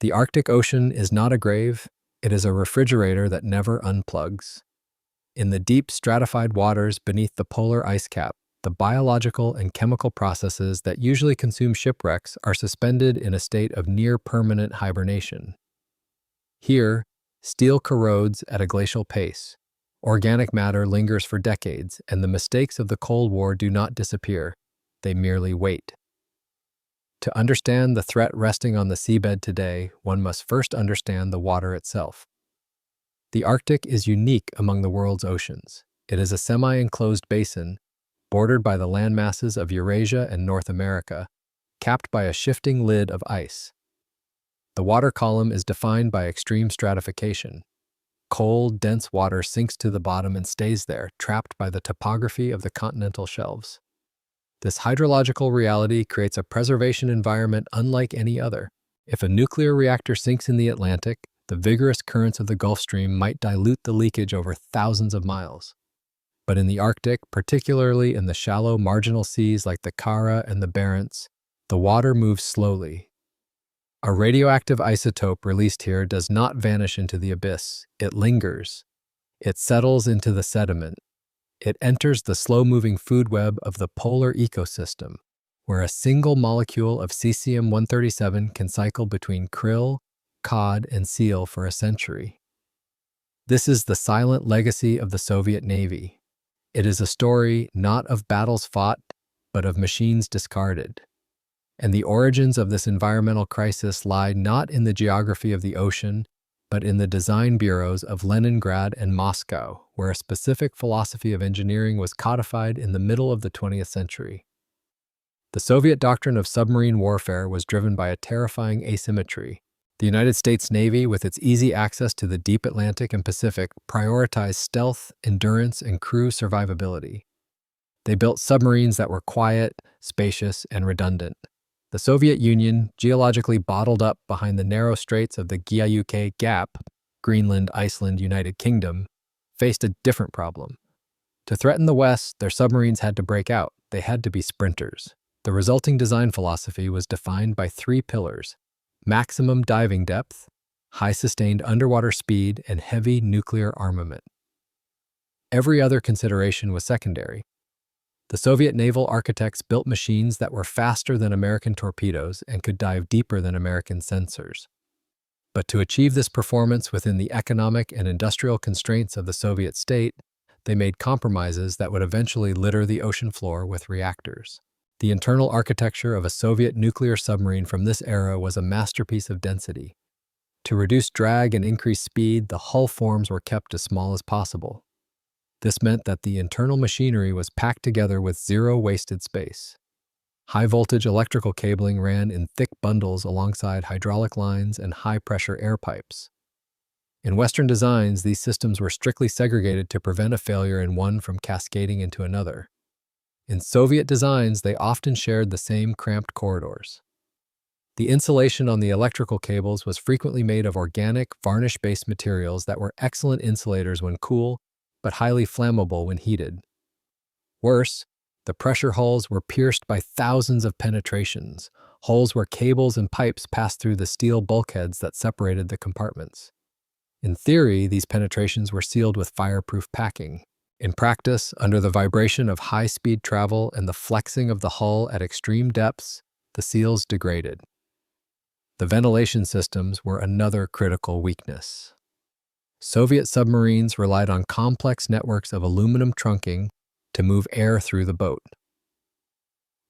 The Arctic Ocean is not a grave, it is a refrigerator that never unplugs. In the deep stratified waters beneath the polar ice cap, the biological and chemical processes that usually consume shipwrecks are suspended in a state of near-permanent hibernation. Here, steel corrodes at a glacial pace, organic matter lingers for decades, and the mistakes of the Cold War do not disappear, they merely wait. To understand the threat resting on the seabed today, one must first understand the water itself. The Arctic is unique among the world's oceans. It is a semi-enclosed basin, bordered by the landmasses of Eurasia and North America, capped by a shifting lid of ice. The water column is defined by extreme stratification. Cold, dense water sinks to the bottom and stays there, trapped by the topography of the continental shelves. This hydrological reality creates a preservation environment unlike any other. If a nuclear reactor sinks in the Atlantic, the vigorous currents of the Gulf Stream might dilute the leakage over thousands of miles. But in the Arctic, particularly in the shallow marginal seas like the Kara and the Barents, the water moves slowly. A radioactive isotope released here does not vanish into the abyss, it lingers. It settles into the sediment. It enters the slow-moving food web of the polar ecosystem, where a single molecule of cesium-137 can cycle between krill, cod, and seal for a century. This is the silent legacy of the Soviet Navy. It is a story not of battles fought, but of machines discarded. And the origins of this environmental crisis lie not in the geography of the ocean, but in the design bureaus of Leningrad and Moscow, where a specific philosophy of engineering was codified in the middle of the 20th century. The Soviet doctrine of submarine warfare was driven by a terrifying asymmetry. The United States Navy, with its easy access to the deep Atlantic and Pacific, prioritized stealth, endurance, and crew survivability. They built submarines that were quiet, spacious, and redundant. The Soviet Union, geologically bottled up behind the narrow straits of the Gyayuk Gap, Greenland, Iceland, United Kingdom, faced a different problem. To threaten the West, their submarines had to break out. They had to be sprinters. The resulting design philosophy was defined by three pillars: maximum diving depth, high sustained underwater speed, and heavy nuclear armament. Every other consideration was secondary. The Soviet naval architects built machines that were faster than American torpedoes and could dive deeper than American sensors. But to achieve this performance within the economic and industrial constraints of the Soviet state, they made compromises that would eventually litter the ocean floor with reactors. The internal architecture of a Soviet nuclear submarine from this era was a masterpiece of density. To reduce drag and increase speed, the hull forms were kept as small as possible. This meant that the internal machinery was packed together with zero wasted space. High-voltage electrical cabling ran in thick bundles alongside hydraulic lines and high-pressure air pipes. In Western designs, these systems were strictly segregated to prevent a failure in one from cascading into another. In Soviet designs, they often shared the same cramped corridors. The insulation on the electrical cables was frequently made of organic, varnish-based materials that were excellent insulators when cool, but highly flammable when heated. Worse, the pressure hulls were pierced by thousands of penetrations, holes where cables and pipes passed through the steel bulkheads that separated the compartments. In theory, these penetrations were sealed with fireproof packing. In practice, under the vibration of high-speed travel and the flexing of the hull at extreme depths, the seals degraded. The ventilation systems were another critical weakness. Soviet submarines relied on complex networks of aluminum trunking to move air through the boat.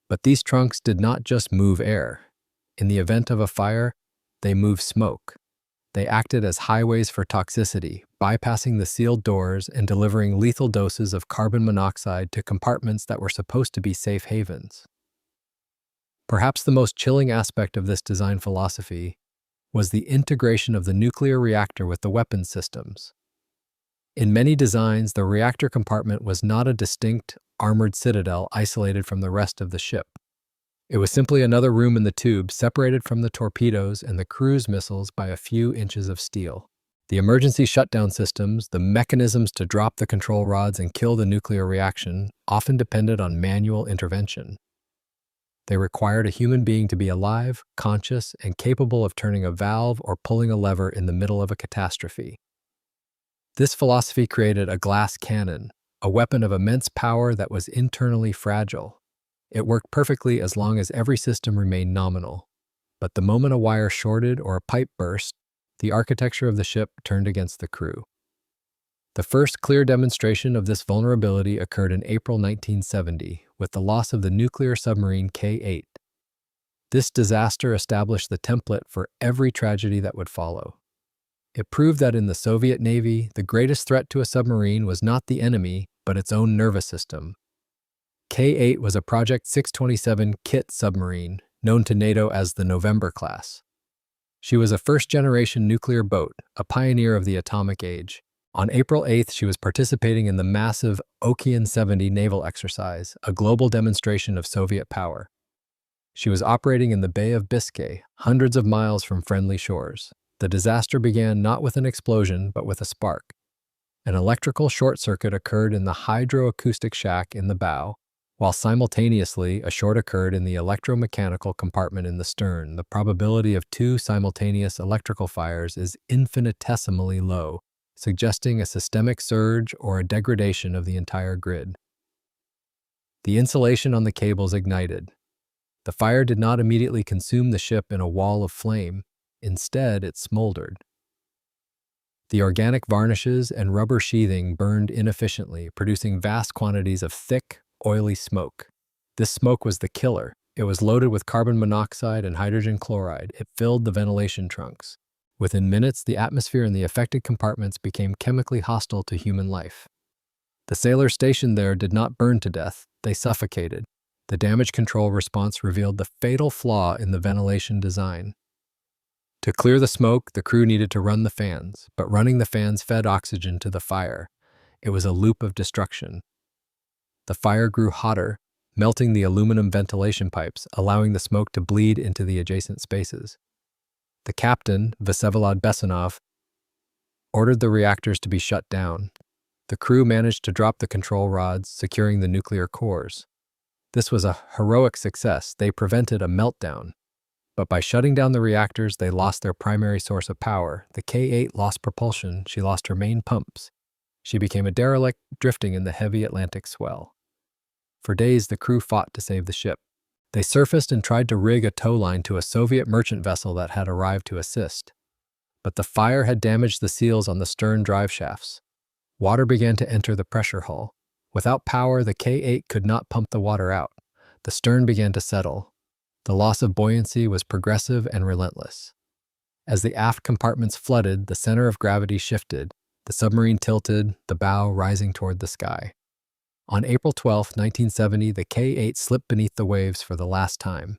But these trunks did not just move air. In the event of a fire, they moved smoke. They acted as highways for toxicity, bypassing the sealed doors and delivering lethal doses of carbon monoxide to compartments that were supposed to be safe havens. Perhaps the most chilling aspect of this design philosophy was the integration of the nuclear reactor with the weapons systems. In many designs, the reactor compartment was not a distinct, armored citadel isolated from the rest of the ship. It was simply another room in the tube, separated from the torpedoes and the cruise missiles by a few inches of steel. The emergency shutdown systems, the mechanisms to drop the control rods and kill the nuclear reaction, often depended on manual intervention. They required a human being to be alive, conscious, and capable of turning a valve or pulling a lever in the middle of a catastrophe. This philosophy created a glass cannon, a weapon of immense power that was internally fragile. It worked perfectly as long as every system remained nominal. But the moment a wire shorted or a pipe burst, the architecture of the ship turned against the crew. The first clear demonstration of this vulnerability occurred in April 1970 with the loss of the nuclear submarine K-8. This disaster established the template for every tragedy that would follow. It proved that in the Soviet Navy, the greatest threat to a submarine was not the enemy, but its own nervous system. K-8 was a Project 627 kit submarine, known to NATO as the November class. She was a first-generation nuclear boat, a pioneer of the atomic age. On April 8th, she was participating in the massive Okean 70 naval exercise, a global demonstration of Soviet power. She was operating in the Bay of Biscay, hundreds of miles from friendly shores. The disaster began not with an explosion, but with a spark. An electrical short circuit occurred in the hydroacoustic shack in the bow, while simultaneously a short occurred in the electromechanical compartment in the stern. The probability of two simultaneous electrical fires is infinitesimally low, suggesting a systemic surge or a degradation of the entire grid. The insulation on the cables ignited. The fire did not immediately consume the ship in a wall of flame. Instead, it smoldered. The organic varnishes and rubber sheathing burned inefficiently, producing vast quantities of thick, oily smoke. This smoke was the killer. It was loaded with carbon monoxide and hydrogen chloride. It filled the ventilation trunks. Within minutes, the atmosphere in the affected compartments became chemically hostile to human life. The sailors stationed there did not burn to death. They suffocated. The damage control response revealed the fatal flaw in the ventilation design. To clear the smoke, the crew needed to run the fans, but running the fans fed oxygen to the fire. It was a loop of destruction. The fire grew hotter, melting the aluminum ventilation pipes, allowing the smoke to bleed into the adjacent spaces. The captain, Vsevolod Besanov, ordered the reactors to be shut down. The crew managed to drop the control rods, securing the nuclear cores. This was a heroic success. They prevented a meltdown. But by shutting down the reactors, they lost their primary source of power. The K-8 lost propulsion. She lost her main pumps. She became a derelict, drifting in the heavy Atlantic swell. For days, the crew fought to save the ship. They surfaced and tried to rig a tow line to a Soviet merchant vessel that had arrived to assist. But the fire had damaged the seals on the stern drive shafts. Water began to enter the pressure hull. Without power, the K-8 could not pump the water out. The stern began to settle. The loss of buoyancy was progressive and relentless. As the aft compartments flooded, the center of gravity shifted. The submarine tilted, the bow rising toward the sky. On April 12, 1970, the K-8 slipped beneath the waves for the last time.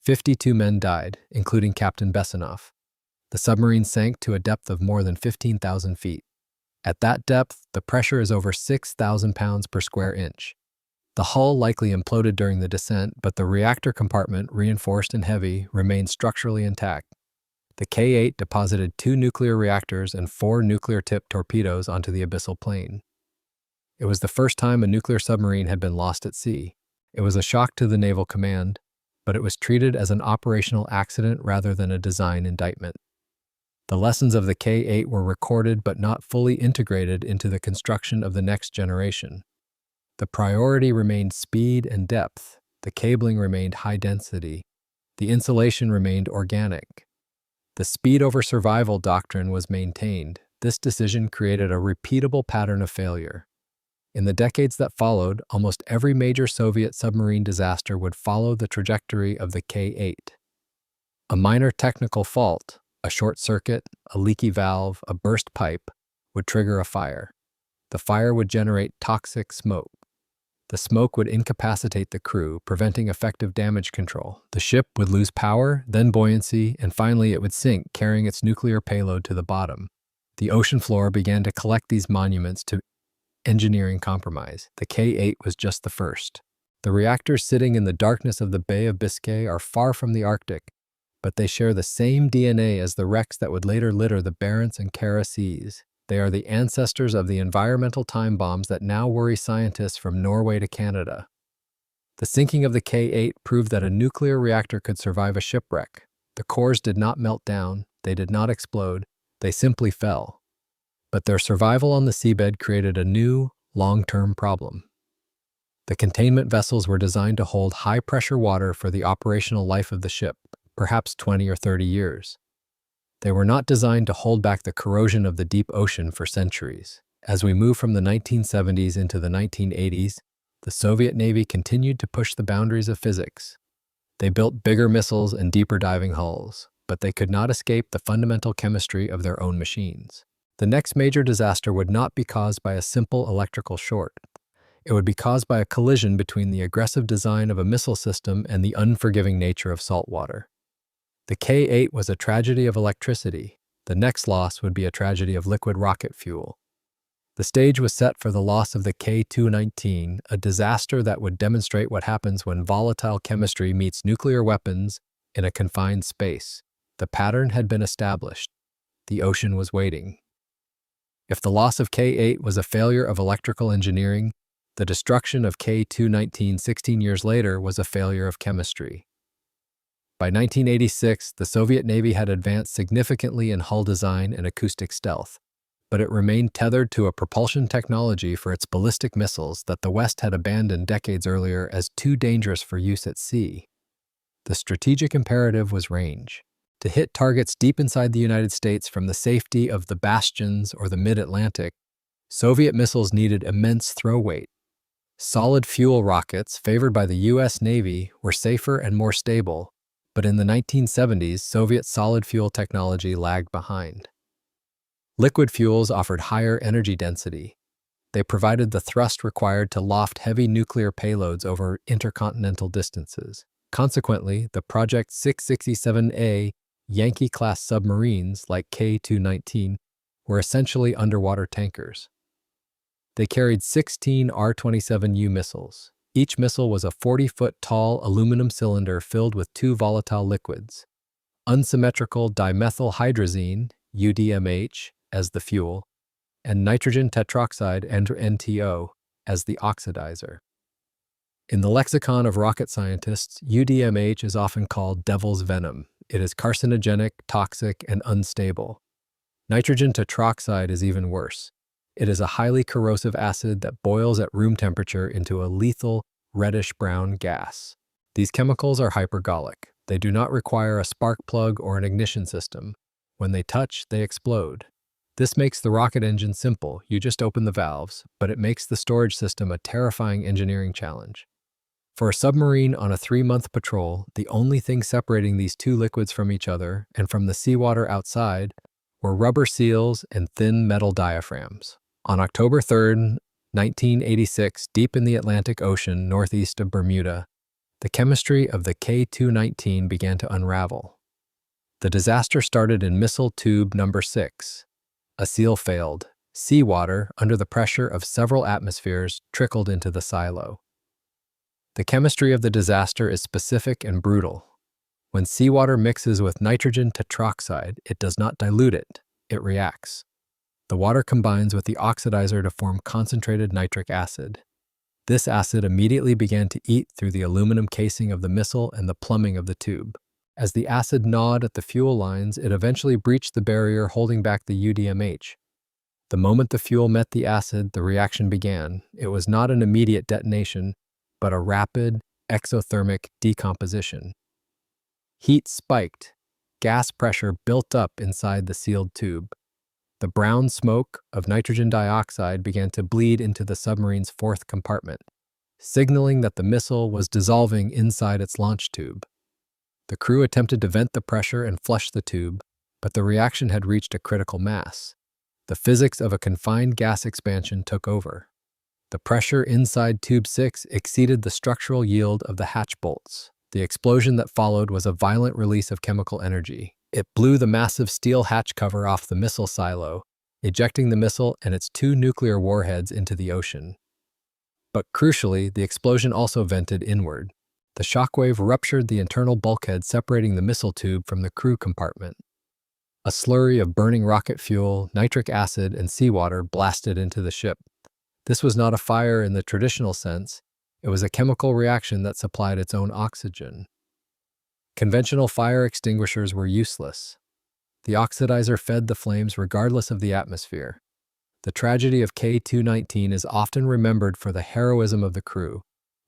52 men died, including Captain Besanov. The submarine sank to a depth of more than 15,000 feet. At that depth, the pressure is over 6,000 pounds per square inch. The hull likely imploded during the descent, but the reactor compartment, reinforced and heavy, remained structurally intact. The K-8 deposited 2 nuclear reactors and 4 nuclear-tipped torpedoes onto the abyssal plain. It was the first time a nuclear submarine had been lost at sea. It was a shock to the Naval Command, but it was treated as an operational accident rather than a design indictment. The lessons of the K-8 were recorded but not fully integrated into the construction of the next generation. The priority remained speed and depth. The cabling remained high density. The insulation remained organic. The speed over survival doctrine was maintained. This decision created a repeatable pattern of failure. In the decades that followed, almost every major Soviet submarine disaster would follow the trajectory of the K-8. A minor technical fault, a short circuit, a leaky valve, a burst pipe, would trigger a fire. The fire would generate toxic smoke. The smoke would incapacitate the crew, preventing effective damage control. The ship would lose power, then buoyancy, and finally it would sink, carrying its nuclear payload to the bottom. The ocean floor began to collect these monuments to engineering compromise. The K-8 was just the first. The reactors sitting in the darkness of the Bay of Biscay are far from the Arctic, but they share the same DNA as the wrecks that would later litter the Barents and Kara Seas. They are the ancestors of the environmental time bombs that now worry scientists from Norway to Canada. The sinking of the K-8 proved that a nuclear reactor could survive a shipwreck. The cores did not melt down, they did not explode, they simply fell. But their survival on the seabed created a new, long-term problem. The containment vessels were designed to hold high-pressure water for the operational life of the ship, perhaps 20 or 30 years. They were not designed to hold back the corrosion of the deep ocean for centuries. As we move from the 1970s into the 1980s, the Soviet Navy continued to push the boundaries of physics. They built bigger missiles and deeper diving hulls, but they could not escape the fundamental chemistry of their own machines. The next major disaster would not be caused by a simple electrical short. It would be caused by a collision between the aggressive design of a missile system and the unforgiving nature of salt water. The K-8 was a tragedy of electricity. The next loss would be a tragedy of liquid rocket fuel. The stage was set for the loss of the K-219, a disaster that would demonstrate what happens when volatile chemistry meets nuclear weapons in a confined space. The pattern had been established. The ocean was waiting. If the loss of K-8 was a failure of electrical engineering, the destruction of K-219 16 years later was a failure of chemistry. By 1986, the Soviet Navy had advanced significantly in hull design and acoustic stealth, but it remained tethered to a propulsion technology for its ballistic missiles that the West had abandoned decades earlier as too dangerous for use at sea. The strategic imperative was range. To hit targets deep inside the United States from the safety of the bastions or the mid-Atlantic, Soviet missiles needed immense throw weight. Solid fuel rockets, favored by the U.S. Navy, were safer and more stable, but in the 1970s, Soviet solid fuel technology lagged behind. Liquid fuels offered higher energy density. They provided the thrust required to loft heavy nuclear payloads over intercontinental distances. Consequently, the Project 667A Yankee-class submarines, like K-219, were essentially underwater tankers. They carried 16 R-27U missiles. Each missile was a 40-foot-tall aluminum cylinder filled with two volatile liquids, unsymmetrical dimethylhydrazine, UDMH, as the fuel, and nitrogen tetroxide, NTO, as the oxidizer. In the lexicon of rocket scientists, UDMH is often called devil's venom. It is carcinogenic, toxic, and unstable. Nitrogen tetroxide is even worse. It is a highly corrosive acid that boils at room temperature into a lethal, reddish-brown gas. These chemicals are hypergolic. They do not require a spark plug or an ignition system. When they touch, they explode. This makes the rocket engine simple. You just open the valves, but it makes the storage system a terrifying engineering challenge. For a submarine on a 3-month patrol, the only thing separating these two liquids from each other and from the seawater outside were rubber seals and thin metal diaphragms. On October 3, 1986, deep in the Atlantic Ocean northeast of Bermuda, the chemistry of the K-219 began to unravel. The disaster started in missile tube number 6. A seal failed. Seawater, under the pressure of several atmospheres, trickled into the silo. The chemistry of the disaster is specific and brutal. When seawater mixes with nitrogen tetroxide, it does not dilute it, it reacts. The water combines with the oxidizer to form concentrated nitric acid. This acid immediately began to eat through the aluminum casing of the missile and the plumbing of the tube. As the acid gnawed at the fuel lines, it eventually breached the barrier holding back the UDMH. The moment the fuel met the acid, the reaction began. It was not an immediate detonation, but a rapid, exothermic decomposition. Heat spiked. Gas pressure built up inside the sealed tube. The brown smoke of nitrogen dioxide began to bleed into the submarine's 4th compartment, signaling that the missile was dissolving inside its launch tube. The crew attempted to vent the pressure and flush the tube, but the reaction had reached a critical mass. The physics of a confined gas expansion took over. The pressure inside Tube 6 exceeded the structural yield of the hatch bolts. The explosion that followed was a violent release of chemical energy. It blew the massive steel hatch cover off the missile silo, ejecting the missile and its 2 nuclear warheads into the ocean. But crucially, the explosion also vented inward. The shockwave ruptured the internal bulkhead separating the missile tube from the crew compartment. A slurry of burning rocket fuel, nitric acid, and seawater blasted into the ship. This was not a fire in the traditional sense. It was a chemical reaction that supplied its own oxygen. Conventional fire extinguishers were useless. The oxidizer fed the flames regardless of the atmosphere. The tragedy of K219 is often remembered for the heroism of the crew,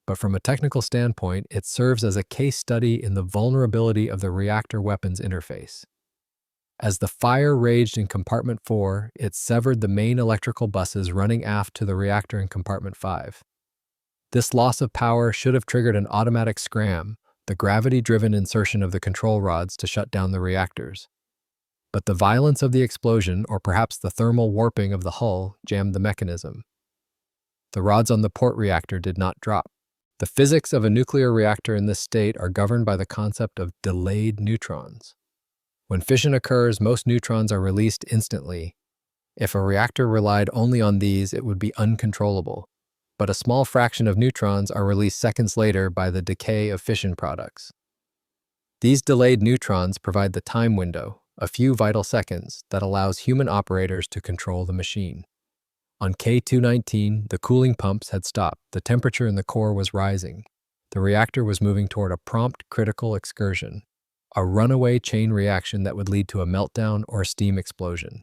but from a technical standpoint, it serves as a case study in the vulnerability of the reactor weapons interface. As the fire raged in Compartment 4, it severed the main electrical buses running aft to the reactor in Compartment 5. This loss of power should have triggered an automatic scram, the gravity-driven insertion of the control rods to shut down the reactors. But the violence of the explosion, or perhaps the thermal warping of the hull, jammed the mechanism. The rods on the port reactor did not drop. The physics of a nuclear reactor in this state are governed by the concept of delayed neutrons. When fission occurs, most neutrons are released instantly. If a reactor relied only on these, it would be uncontrollable. But a small fraction of neutrons are released seconds later by the decay of fission products. These delayed neutrons provide the time window, a few vital seconds, that allows human operators to control the machine. On K219, the cooling pumps had stopped. The temperature in the core was rising. The reactor was moving toward a prompt critical excursion, a runaway chain reaction that would lead to a meltdown or steam explosion.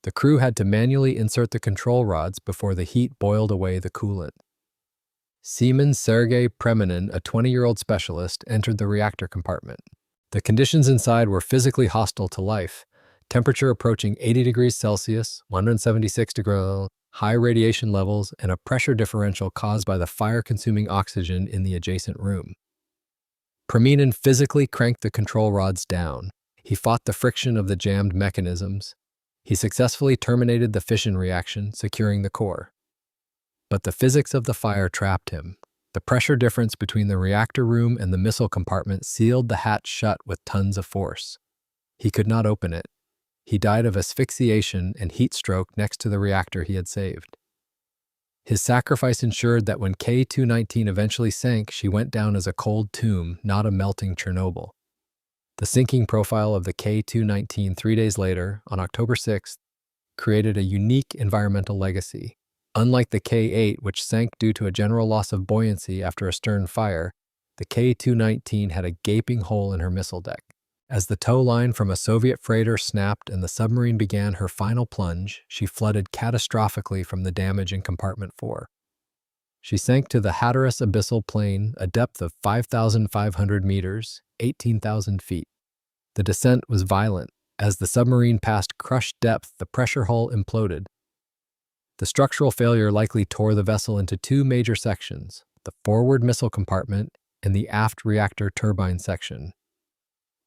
The crew had to manually insert the control rods before the heat boiled away the coolant. Seaman Sergei Preminin, a 20-year-old specialist, entered the reactor compartment. The conditions inside were physically hostile to life. Temperature approaching 80 degrees Celsius, 176 degrees, high radiation levels, and a pressure differential caused by the fire-consuming oxygen in the adjacent room. Preminin physically cranked the control rods down. He fought the friction of the jammed mechanisms. He successfully terminated the fission reaction, securing the core. But the physics of the fire trapped him. The pressure difference between the reactor room and the missile compartment sealed the hatch shut with tons of force. He could not open it. He died of asphyxiation and heat stroke next to the reactor he had saved. His sacrifice ensured that when K219 eventually sank, she went down as a cold tomb, not a melting Chernobyl. The sinking profile of the K219 3 days later, on October 6th, created a unique environmental legacy. Unlike the K8, which sank due to a general loss of buoyancy after a stern fire, the K219 had a gaping hole in her missile deck. As the tow line from a Soviet freighter snapped and the submarine began her final plunge, she flooded catastrophically from the damage in Compartment 4. She sank to the Hatteras abyssal plain, a depth of 5,500 meters, 18,000 feet. The descent was violent. As the submarine passed crushed depth, the pressure hull imploded. The structural failure likely tore the vessel into two major sections, the forward missile compartment and the aft reactor turbine section.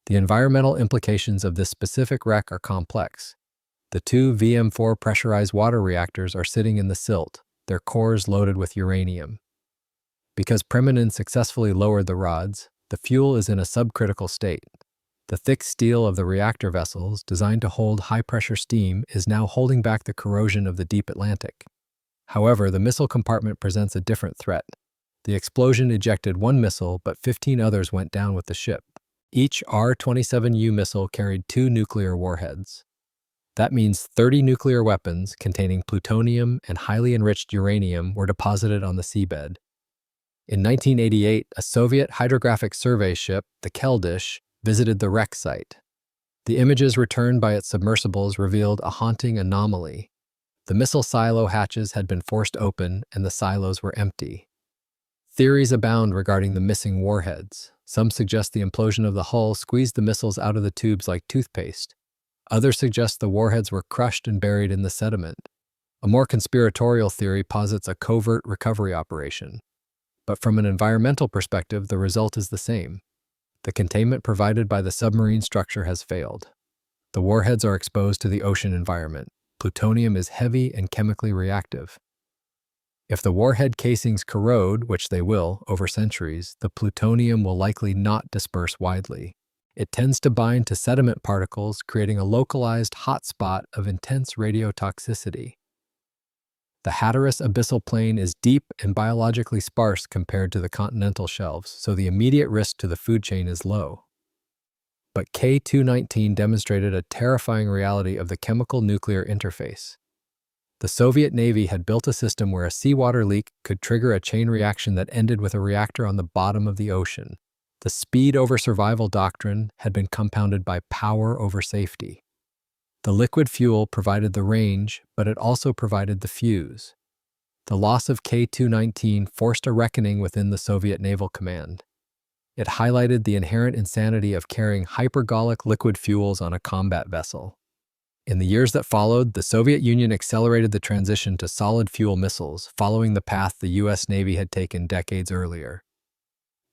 The environmental implications of this specific wreck are complex. The two VM4 pressurized water reactors are sitting in the silt, their cores loaded with uranium. Because Preminin successfully lowered the rods, the fuel is in a subcritical state. The thick steel of the reactor vessels, designed to hold high-pressure steam, is now holding back the corrosion of the deep Atlantic. However, the missile compartment presents a different threat. The explosion ejected one missile, but 15 others went down with the ship. Each R-27U missile carried 2 nuclear warheads. That means 30 nuclear weapons containing plutonium and highly enriched uranium were deposited on the seabed. In 1988, a Soviet hydrographic survey ship, the Keldysh, visited the wreck site. The images returned by its submersibles revealed a haunting anomaly. The missile silo hatches had been forced open and the silos were empty. Theories abound regarding the missing warheads. Some suggest the implosion of the hull squeezed the missiles out of the tubes like toothpaste. Others suggest the warheads were crushed and buried in the sediment. A more conspiratorial theory posits a covert recovery operation. But from an environmental perspective, the result is the same. The containment provided by the submarine structure has failed. The warheads are exposed to the ocean environment. Plutonium is heavy and chemically reactive. If the warhead casings corrode, which they will, over centuries, the plutonium will likely not disperse widely. It tends to bind to sediment particles, creating a localized hotspot of intense radiotoxicity. The Hatteras abyssal plain is deep and biologically sparse compared to the continental shelves, so the immediate risk to the food chain is low. But K219 demonstrated a terrifying reality of the chemical-nuclear interface. The Soviet Navy had built a system where a seawater leak could trigger a chain reaction that ended with a reactor on the bottom of the ocean. The speed over survival doctrine had been compounded by power over safety. The liquid fuel provided the range, but it also provided the fuse. The loss of K-219 forced a reckoning within the Soviet Naval Command. It highlighted the inherent insanity of carrying hypergolic liquid fuels on a combat vessel. In the years that followed, the Soviet Union accelerated the transition to solid fuel missiles, following the path the U.S. Navy had taken decades earlier.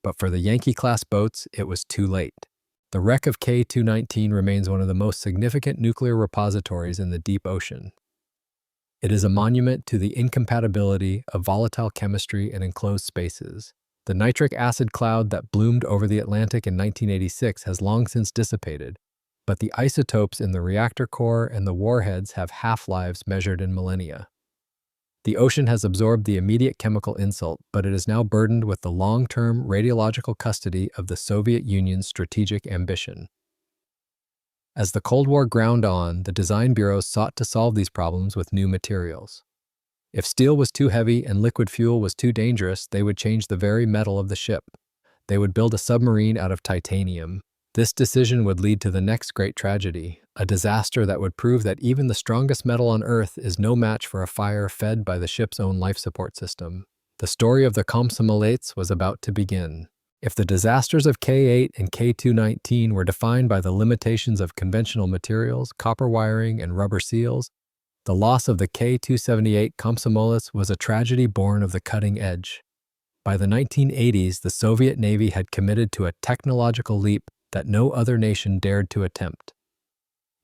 But for the Yankee-class boats, it was too late. The wreck of K-219 remains one of the most significant nuclear repositories in the deep ocean. It is a monument to the incompatibility of volatile chemistry in enclosed spaces. The nitric acid cloud that bloomed over the Atlantic in 1986 has long since dissipated, but the isotopes in the reactor core and the warheads have half-lives measured in millennia. The ocean has absorbed the immediate chemical insult, but it is now burdened with the long-term radiological custody of the Soviet Union's strategic ambition. As the Cold War ground on, the design bureaus sought to solve these problems with new materials. If steel was too heavy and liquid fuel was too dangerous, they would change the very metal of the ship. They would build a submarine out of titanium. This decision would lead to the next great tragedy, a disaster that would prove that even the strongest metal on Earth is no match for a fire fed by the ship's own life support system. The story of the Komsomolets was about to begin. If the disasters of K-8 and K-219 were defined by the limitations of conventional materials, copper wiring, and rubber seals, the loss of the K-278 Komsomolets was a tragedy born of the cutting edge. By the 1980s, the Soviet Navy had committed to a technological leap that no other nation dared to attempt.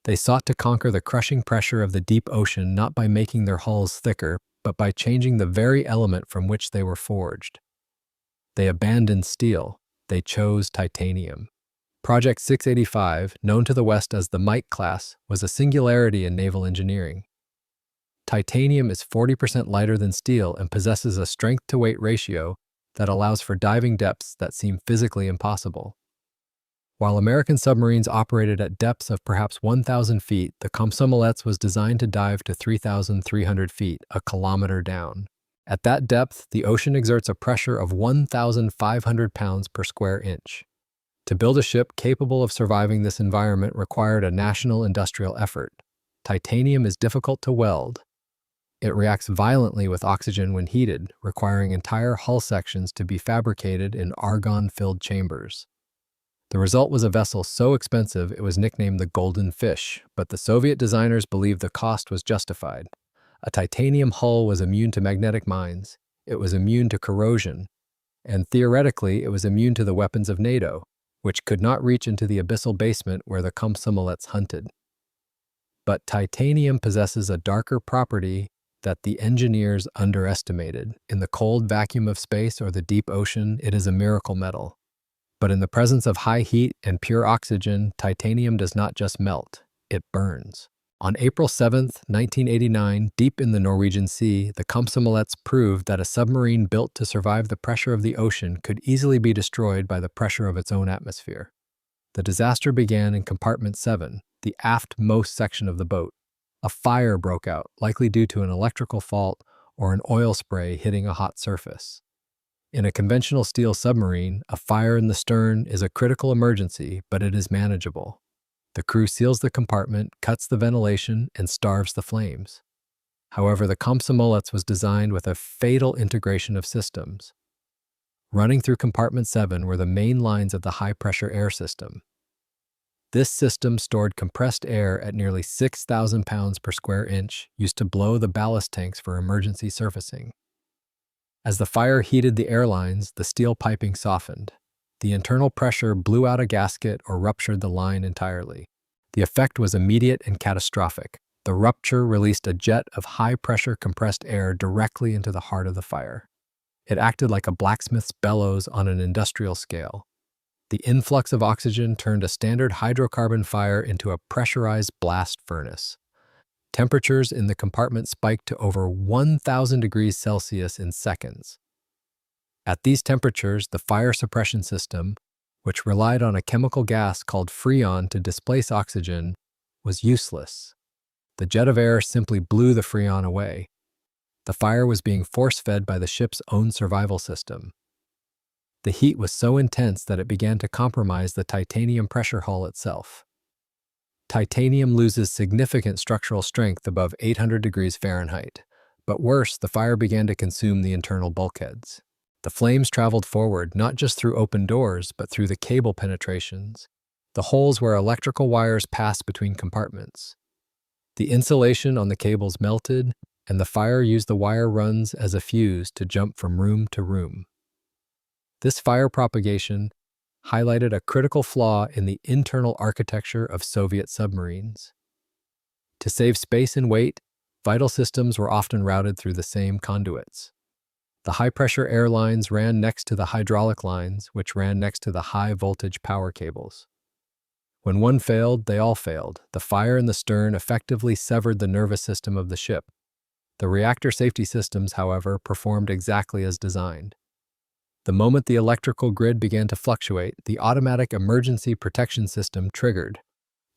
They sought to conquer the crushing pressure of the deep ocean not by making their hulls thicker, but by changing the very element from which they were forged. They abandoned steel. They chose titanium. Project 685, known to the West as the Mike class, was a singularity in naval engineering. Titanium is 40% lighter than steel and possesses a strength-to-weight ratio that allows for diving depths that seem physically impossible. While American submarines operated at depths of perhaps 1,000 feet, the Komsomolets was designed to dive to 3,300 feet, a kilometer down. At that depth, the ocean exerts a pressure of 1,500 pounds per square inch. To build a ship capable of surviving this environment required a national industrial effort. Titanium is difficult to weld. It reacts violently with oxygen when heated, requiring entire hull sections to be fabricated in argon-filled chambers. The result was a vessel so expensive it was nicknamed the Golden Fish, but the Soviet designers believed the cost was justified. A titanium hull was immune to magnetic mines, it was immune to corrosion, and theoretically it was immune to the weapons of NATO, which could not reach into the abyssal basement where the Komsomolets hunted. But titanium possesses a darker property that the engineers underestimated. In the cold vacuum of space or the deep ocean, it is a miracle metal. But in the presence of high heat and pure oxygen, titanium does not just melt, it burns. On April 7, 1989, deep in the Norwegian Sea, the Komsomolets proved that a submarine built to survive the pressure of the ocean could easily be destroyed by the pressure of its own atmosphere. The disaster began in Compartment 7, the aftmost section of the boat. A fire broke out, likely due to an electrical fault or an oil spray hitting a hot surface. In a conventional steel submarine, a fire in the stern is a critical emergency, but it is manageable. The crew seals the compartment, cuts the ventilation, and starves the flames. However, the Komsomolets was designed with a fatal integration of systems. Running through Compartment 7 were the main lines of the high-pressure air system. This system stored compressed air at nearly 6,000 pounds per square inch, used to blow the ballast tanks for emergency surfacing. As the fire heated the air lines, the steel piping softened. The internal pressure blew out a gasket or ruptured the line entirely. The effect was immediate and catastrophic. The rupture released a jet of high-pressure compressed air directly into the heart of the fire. It acted like a blacksmith's bellows on an industrial scale. The influx of oxygen turned a standard hydrocarbon fire into a pressurized blast furnace. Temperatures in the compartment spiked to over 1,000 degrees Celsius in seconds. At these temperatures, the fire suppression system, which relied on a chemical gas called freon to displace oxygen, was useless. The jet of air simply blew the Freon away. The fire was being force-fed by the ship's own survival system. The heat was so intense that it began to compromise the titanium pressure hull itself. Titanium loses significant structural strength above 800 degrees Fahrenheit, but worse, the fire began to consume the internal bulkheads. The flames traveled forward not just through open doors, but through the cable penetrations, the holes where electrical wires pass between compartments. The insulation on the cables melted, and the fire used the wire runs as a fuse to jump from room to room. This fire propagation highlighted a critical flaw in the internal architecture of Soviet submarines. To save space and weight, vital systems were often routed through the same conduits. The high-pressure air lines ran next to the hydraulic lines, which ran next to the high-voltage power cables. When one failed, they all failed. The fire in the stern effectively severed the nervous system of the ship. The reactor safety systems, however, performed exactly as designed. The moment the electrical grid began to fluctuate, the automatic emergency protection system triggered.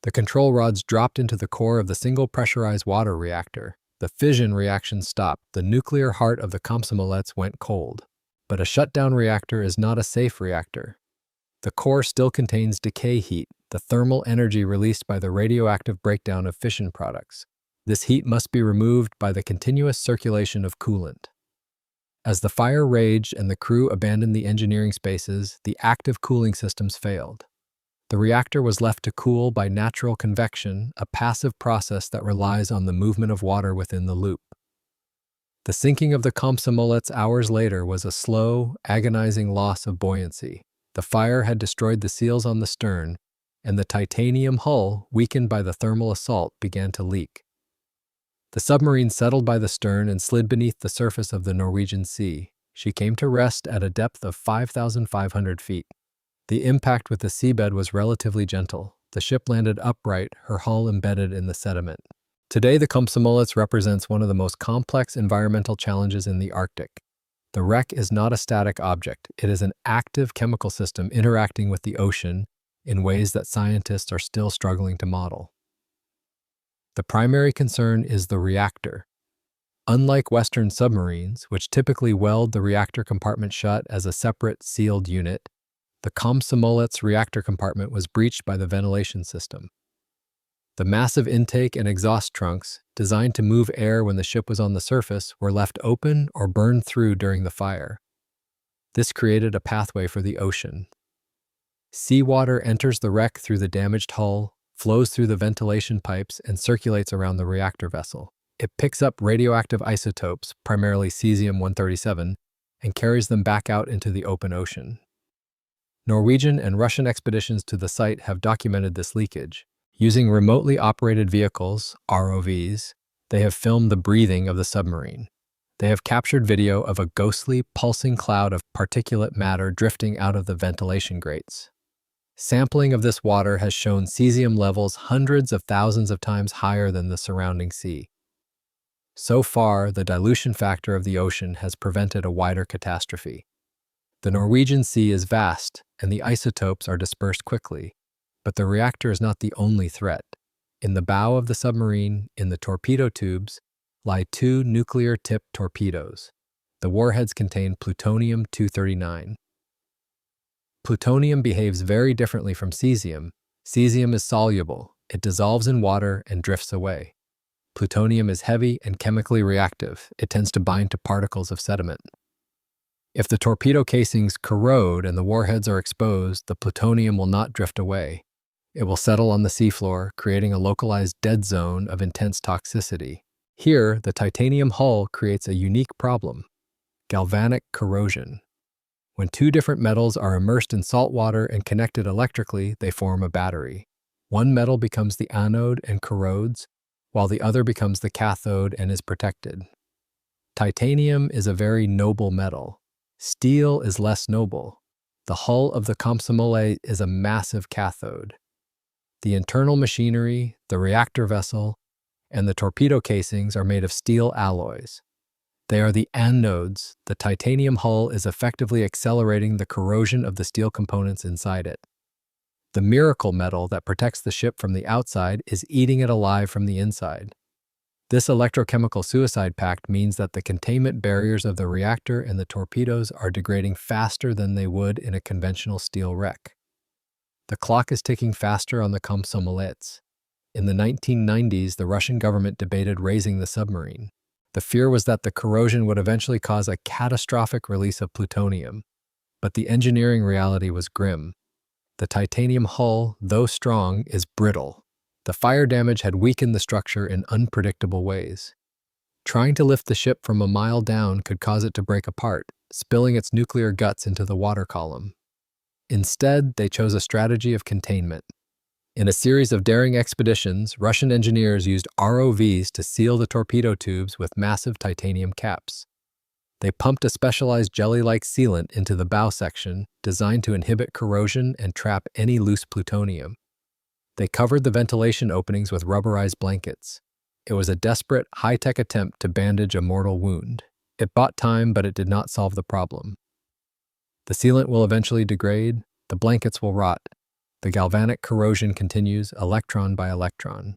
The control rods dropped into the core of the single pressurized water reactor. The fission reaction stopped. The nuclear heart of the Komsomolets went cold. But a shutdown reactor is not a safe reactor. The core still contains decay heat, the thermal energy released by the radioactive breakdown of fission products. This heat must be removed by the continuous circulation of coolant. As the fire raged and the crew abandoned the engineering spaces, the active cooling systems failed. The reactor was left to cool by natural convection, a passive process that relies on the movement of water within the loop. The sinking of the Komsomolets hours later was a slow, agonizing loss of buoyancy. The fire had destroyed the seals on the stern, and the titanium hull, weakened by the thermal assault, began to leak. The submarine settled by the stern and slid beneath the surface of the Norwegian Sea. She came to rest at a depth of 5,500 feet. The impact with the seabed was relatively gentle. The ship landed upright, her hull embedded in the sediment. Today, the Komsomolets represents one of the most complex environmental challenges in the Arctic. The wreck is not a static object. It is an active chemical system interacting with the ocean in ways that scientists are still struggling to model. The primary concern is the reactor. Unlike Western submarines, which typically weld the reactor compartment shut as a separate, sealed unit, the Komsomolets reactor compartment was breached by the ventilation system. The massive intake and exhaust trunks, designed to move air when the ship was on the surface, were left open or burned through during the fire. This created a pathway for the ocean. Seawater enters the wreck through the damaged hull, flows through the ventilation pipes, and circulates around the reactor vessel. It picks up radioactive isotopes, primarily cesium-137, and carries them back out into the open ocean. Norwegian and Russian expeditions to the site have documented this leakage. Using remotely operated vehicles, ROVs, they have filmed the breathing of the submarine. They have captured video of a ghostly, pulsing cloud of particulate matter drifting out of the ventilation grates. Sampling of this water has shown cesium levels hundreds of thousands of times higher than the surrounding sea. So far, the dilution factor of the ocean has prevented a wider catastrophe. The Norwegian Sea is vast, and the isotopes are dispersed quickly, but the reactor is not the only threat. In the bow of the submarine, in the torpedo tubes, lie two nuclear-tipped torpedoes. The warheads contain plutonium-239. Plutonium behaves very differently from cesium. Cesium is soluble. It dissolves in water and drifts away. Plutonium is heavy and chemically reactive. It tends to bind to particles of sediment. If the torpedo casings corrode and the warheads are exposed, the plutonium will not drift away. It will settle on the seafloor, creating a localized dead zone of intense toxicity. Here, the titanium hull creates a unique problem: galvanic corrosion. When two different metals are immersed in salt water and connected electrically, they form a battery. One metal becomes the anode and corrodes, while the other becomes the cathode and is protected. Titanium is a very noble metal. Steel is less noble. The hull of the Komsomolets is a massive cathode. The internal machinery, the reactor vessel, and the torpedo casings are made of steel alloys. They are the anodes. The titanium hull is effectively accelerating the corrosion of the steel components inside it. The miracle metal that protects the ship from the outside is eating it alive from the inside. This electrochemical suicide pact means that the containment barriers of the reactor and the torpedoes are degrading faster than they would in a conventional steel wreck. The clock is ticking faster on the Komsomolets. In the 1990s, the Russian government debated raising the submarine. The fear was that the corrosion would eventually cause a catastrophic release of plutonium. But the engineering reality was grim. The titanium hull, though strong, is brittle. The fire damage had weakened the structure in unpredictable ways. Trying to lift the ship from a mile down could cause it to break apart, spilling its nuclear guts into the water column. Instead, they chose a strategy of containment. In a series of daring expeditions, Russian engineers used ROVs to seal the torpedo tubes with massive titanium caps. They pumped a specialized jelly-like sealant into the bow section, designed to inhibit corrosion and trap any loose plutonium. They covered the ventilation openings with rubberized blankets. It was a desperate, high-tech attempt to bandage a mortal wound. It bought time, but it did not solve the problem. The sealant will eventually degrade, the blankets will rot. The galvanic corrosion continues, electron by electron.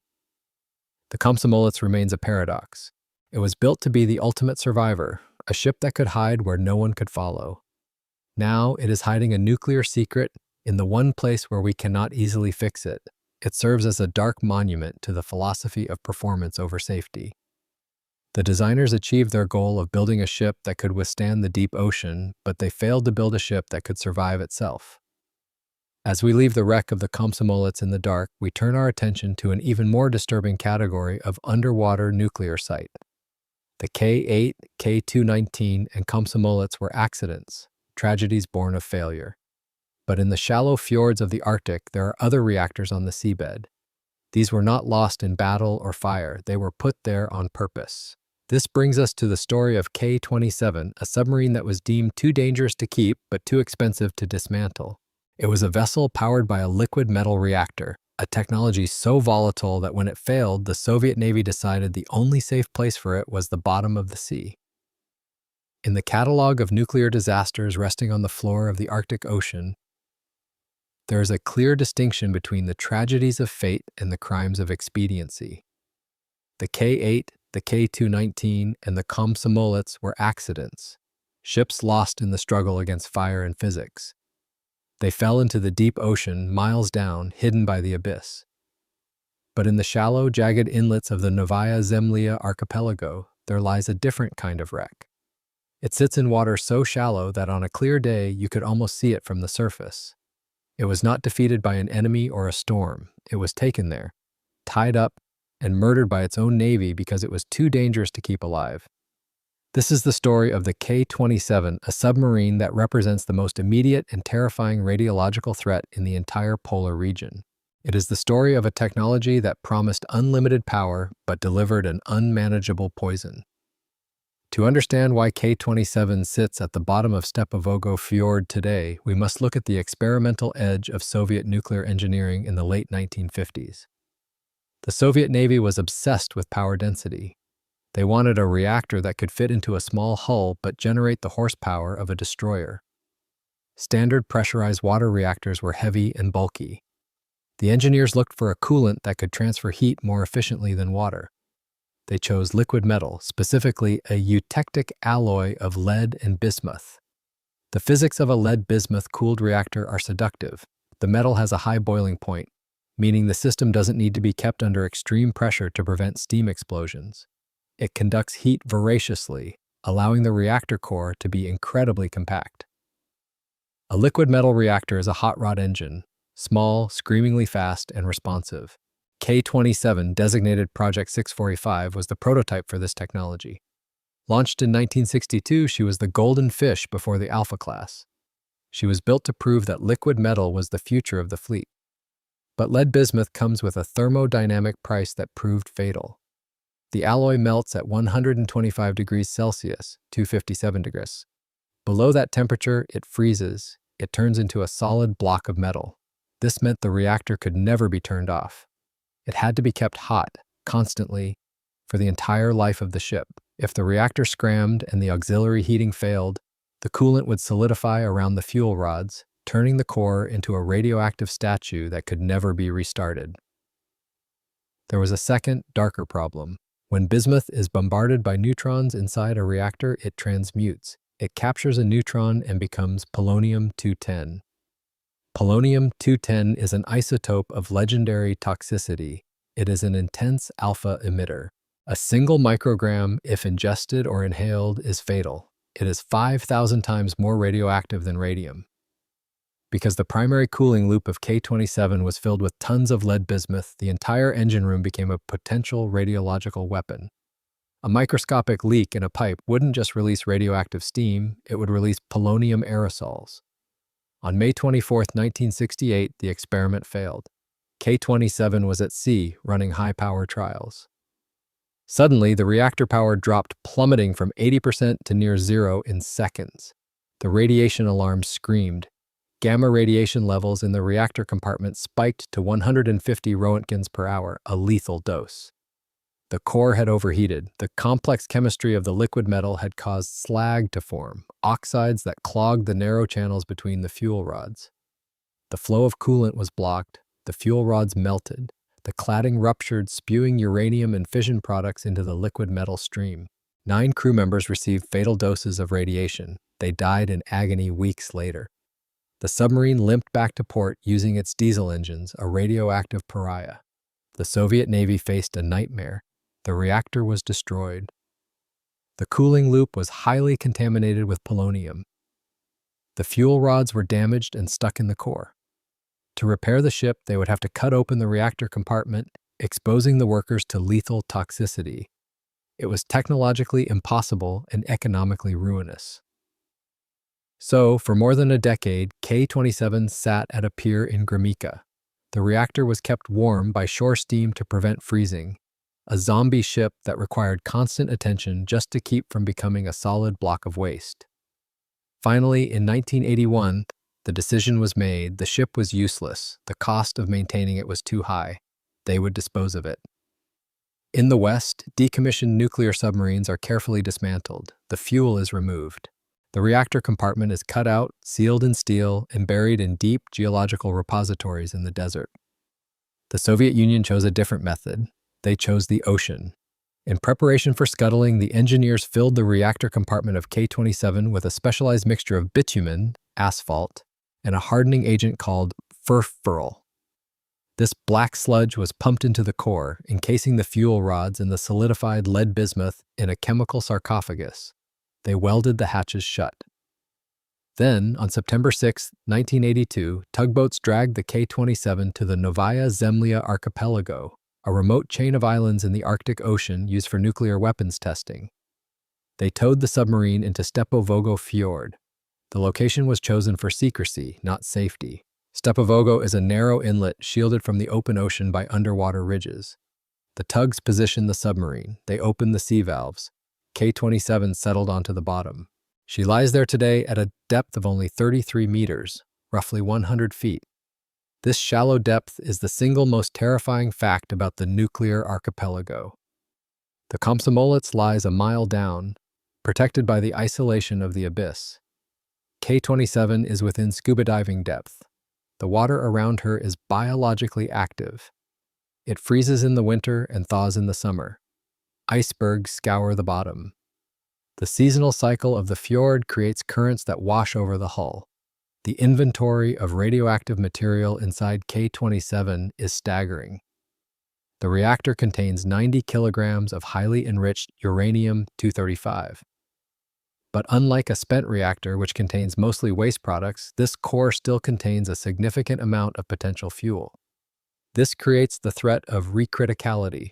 The Komsomolets remains a paradox. It was built to be the ultimate survivor, a ship that could hide where no one could follow. Now it is hiding a nuclear secret in the one place where we cannot easily fix it. It serves as a dark monument to the philosophy of performance over safety. The designers achieved their goal of building a ship that could withstand the deep ocean, but they failed to build a ship that could survive itself. As we leave the wreck of the Komsomolets in the dark, we turn our attention to an even more disturbing category of underwater nuclear site. The K-8, K-219, and Komsomolets were accidents, tragedies born of failure. But in the shallow fjords of the Arctic, there are other reactors on the seabed. These were not lost in battle or fire, they were put there on purpose. This brings us to the story of K-27, a submarine that was deemed too dangerous to keep but too expensive to dismantle. It was a vessel powered by a liquid metal reactor, a technology so volatile that when it failed, the Soviet Navy decided the only safe place for it was the bottom of the sea. In the catalog of nuclear disasters resting on the floor of the Arctic Ocean, there is a clear distinction between the tragedies of fate and the crimes of expediency. The K-8, the K-219, and the Komsomolets were accidents, ships lost in the struggle against fire and physics. They fell into the deep ocean, miles down, hidden by the abyss. But in the shallow, jagged inlets of the Novaya Zemlya archipelago, there lies a different kind of wreck. It sits in water so shallow that on a clear day you could almost see it from the surface. It was not defeated by an enemy or a storm. It was taken there, tied up, and murdered by its own navy because it was too dangerous to keep alive. This is the story of the K-27, a submarine that represents the most immediate and terrifying radiological threat in the entire polar region. It is the story of a technology that promised unlimited power but delivered an unmanageable poison. To understand why K-27 sits at the bottom of Stepovogo Fjord today, we must look at the experimental edge of Soviet nuclear engineering in the late 1950s. The Soviet Navy was obsessed with power density. They wanted a reactor that could fit into a small hull but generate the horsepower of a destroyer. Standard pressurized water reactors were heavy and bulky. The engineers looked for a coolant that could transfer heat more efficiently than water. They chose liquid metal, specifically a eutectic alloy of lead and bismuth. The physics of a lead-bismuth-cooled reactor are seductive. The metal has a high boiling point, meaning the system doesn't need to be kept under extreme pressure to prevent steam explosions. It conducts heat voraciously, allowing the reactor core to be incredibly compact. A liquid metal reactor is a hot rod engine, small, screamingly fast, and responsive. K-27, designated Project 645, was the prototype for this technology. Launched in 1962, she was the golden fish before the Alpha class. She was built to prove that liquid metal was the future of the fleet. But lead bismuth comes with a thermodynamic price that proved fatal. The alloy melts at 125 degrees Celsius, 257 degrees. Below that temperature, it freezes. It turns into a solid block of metal. This meant the reactor could never be turned off. It had to be kept hot, constantly, for the entire life of the ship. If the reactor scrammed and the auxiliary heating failed, the coolant would solidify around the fuel rods, turning the core into a radioactive statue that could never be restarted. There was a second, darker problem. When bismuth is bombarded by neutrons inside a reactor, it transmutes. It captures a neutron and becomes polonium-210. Polonium-210 is an isotope of legendary toxicity. It is an intense alpha emitter. A single microgram, if ingested or inhaled, is fatal. It is 5,000 times more radioactive than radium. Because the primary cooling loop of K-27 was filled with tons of lead bismuth, the entire engine room became a potential radiological weapon. A microscopic leak in a pipe wouldn't just release radioactive steam, it would release polonium aerosols. On May 24, 1968, the experiment failed. K-27 was at sea, running high-power trials. Suddenly, the reactor power dropped, plummeting from 80% to near zero in seconds. The radiation alarm screamed. Gamma radiation levels in the reactor compartment spiked to 150 roentgens per hour, a lethal dose. The core had overheated. The complex chemistry of the liquid metal had caused slag to form, oxides that clogged the narrow channels between the fuel rods. The flow of coolant was blocked. The fuel rods melted. The cladding ruptured, spewing uranium and fission products into the liquid metal stream. 9 crew members received fatal doses of radiation. They died in agony weeks later. The submarine limped back to port using its diesel engines, a radioactive pariah. The Soviet Navy faced a nightmare. The reactor was destroyed. The cooling loop was highly contaminated with polonium. The fuel rods were damaged and stuck in the core. To repair the ship, they would have to cut open the reactor compartment, exposing the workers to lethal toxicity. It was technologically impossible and economically ruinous. So, for more than a decade, K-27 sat at a pier in Gromyka. The reactor was kept warm by shore steam to prevent freezing, a zombie ship that required constant attention just to keep from becoming a solid block of waste. Finally, in 1981, the decision was made. The ship was useless. The cost of maintaining it was too high. They would dispose of it. In the West, decommissioned nuclear submarines are carefully dismantled. The fuel is removed. The reactor compartment is cut out, sealed in steel, and buried in deep geological repositories in the desert. The Soviet Union chose a different method. They chose the ocean. In preparation for scuttling, the engineers filled the reactor compartment of K-27 with a specialized mixture of bitumen, asphalt, and a hardening agent called furfural. This black sludge was pumped into the core, encasing the fuel rods in the solidified lead bismuth in a chemical sarcophagus. They welded the hatches shut. Then, on September 6, 1982, tugboats dragged the K-27 to the Novaya Zemlya archipelago, a remote chain of islands in the Arctic Ocean used for nuclear weapons testing. They towed the submarine into Stepovogo Fjord. The location was chosen for secrecy, not safety. Stepovogo is a narrow inlet shielded from the open ocean by underwater ridges. The tugs positioned the submarine. They opened the sea valves. K-27 settled onto the bottom. She lies there today at a depth of only 33 meters, roughly 100 feet. This shallow depth is the single most terrifying fact about the nuclear archipelago. The Komsomolets lies a mile down, protected by the isolation of the abyss. K-27 is within scuba diving depth. The water around her is biologically active. It freezes in the winter and thaws in the summer. Icebergs scour the bottom. The seasonal cycle of the fjord creates currents that wash over the hull. The inventory of radioactive material inside K-27 is staggering. The reactor contains 90 kilograms of highly enriched uranium-235. But unlike a spent reactor, which contains mostly waste products, this core still contains a significant amount of potential fuel. This creates the threat of recriticality.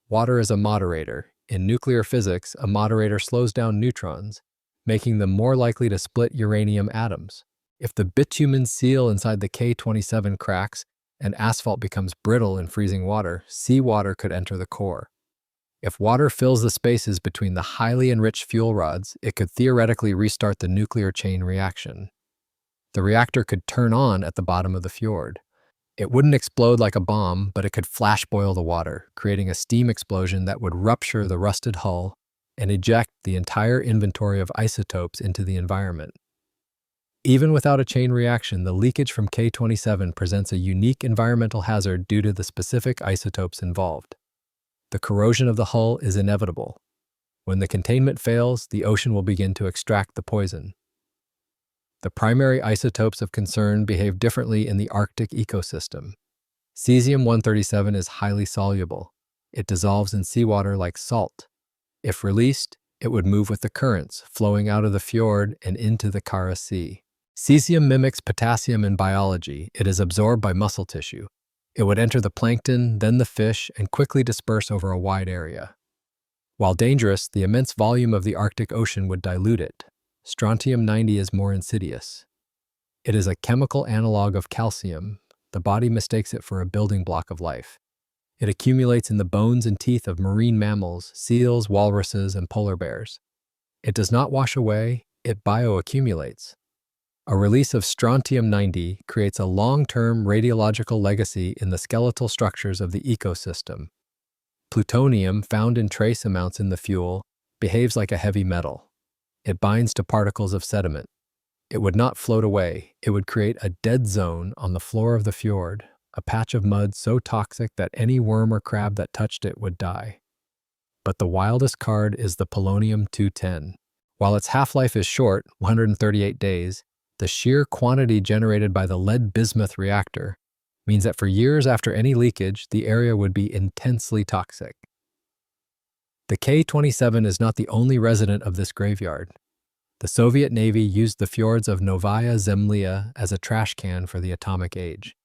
Water is a moderator. In nuclear physics, a moderator slows down neutrons, making them more likely to split uranium atoms. If the bitumen seal inside the K-27 cracks and asphalt becomes brittle in freezing water, seawater could enter the core. If water fills the spaces between the highly enriched fuel rods, it could theoretically restart the nuclear chain reaction. The reactor could turn on at the bottom of the fjord. It wouldn't explode like a bomb, but it could flash boil the water, creating a steam explosion that would rupture the rusted hull and eject the entire inventory of isotopes into the environment. Even without a chain reaction, the leakage from K-27 presents a unique environmental hazard due to the specific isotopes involved. The corrosion of the hull is inevitable. When the containment fails, the ocean will begin to extract the poison. The primary isotopes of concern behave differently in the Arctic ecosystem. Cesium-137 is highly soluble. It dissolves in seawater like salt. If released, it would move with the currents, flowing out of the fjord and into the Kara Sea. Cesium mimics potassium in biology. It is absorbed by muscle tissue. It would enter the plankton, then the fish, and quickly disperse over a wide area. While dangerous, the immense volume of the Arctic Ocean would dilute it. Strontium-90 is more insidious. It is a chemical analog of calcium. The body mistakes it for a building block of life. It accumulates in the bones and teeth of marine mammals, seals, walruses, and polar bears. It does not wash away, it bioaccumulates. A release of strontium-90 creates a long-term radiological legacy in the skeletal structures of the ecosystem. Plutonium, found in trace amounts in the fuel, behaves like a heavy metal. It binds to particles of sediment. It would not float away. It would create a dead zone on the floor of the fjord, a patch of mud so toxic that any worm or crab that touched it would die. But the wildest card is the polonium-210. While its half-life is short, 138 days, the sheer quantity generated by the lead-bismuth reactor means that for years after any leakage, the area would be intensely toxic. The K-27 is not the only resident of this graveyard. The Soviet Navy used the fjords of Novaya Zemlya as a trash can for the atomic age.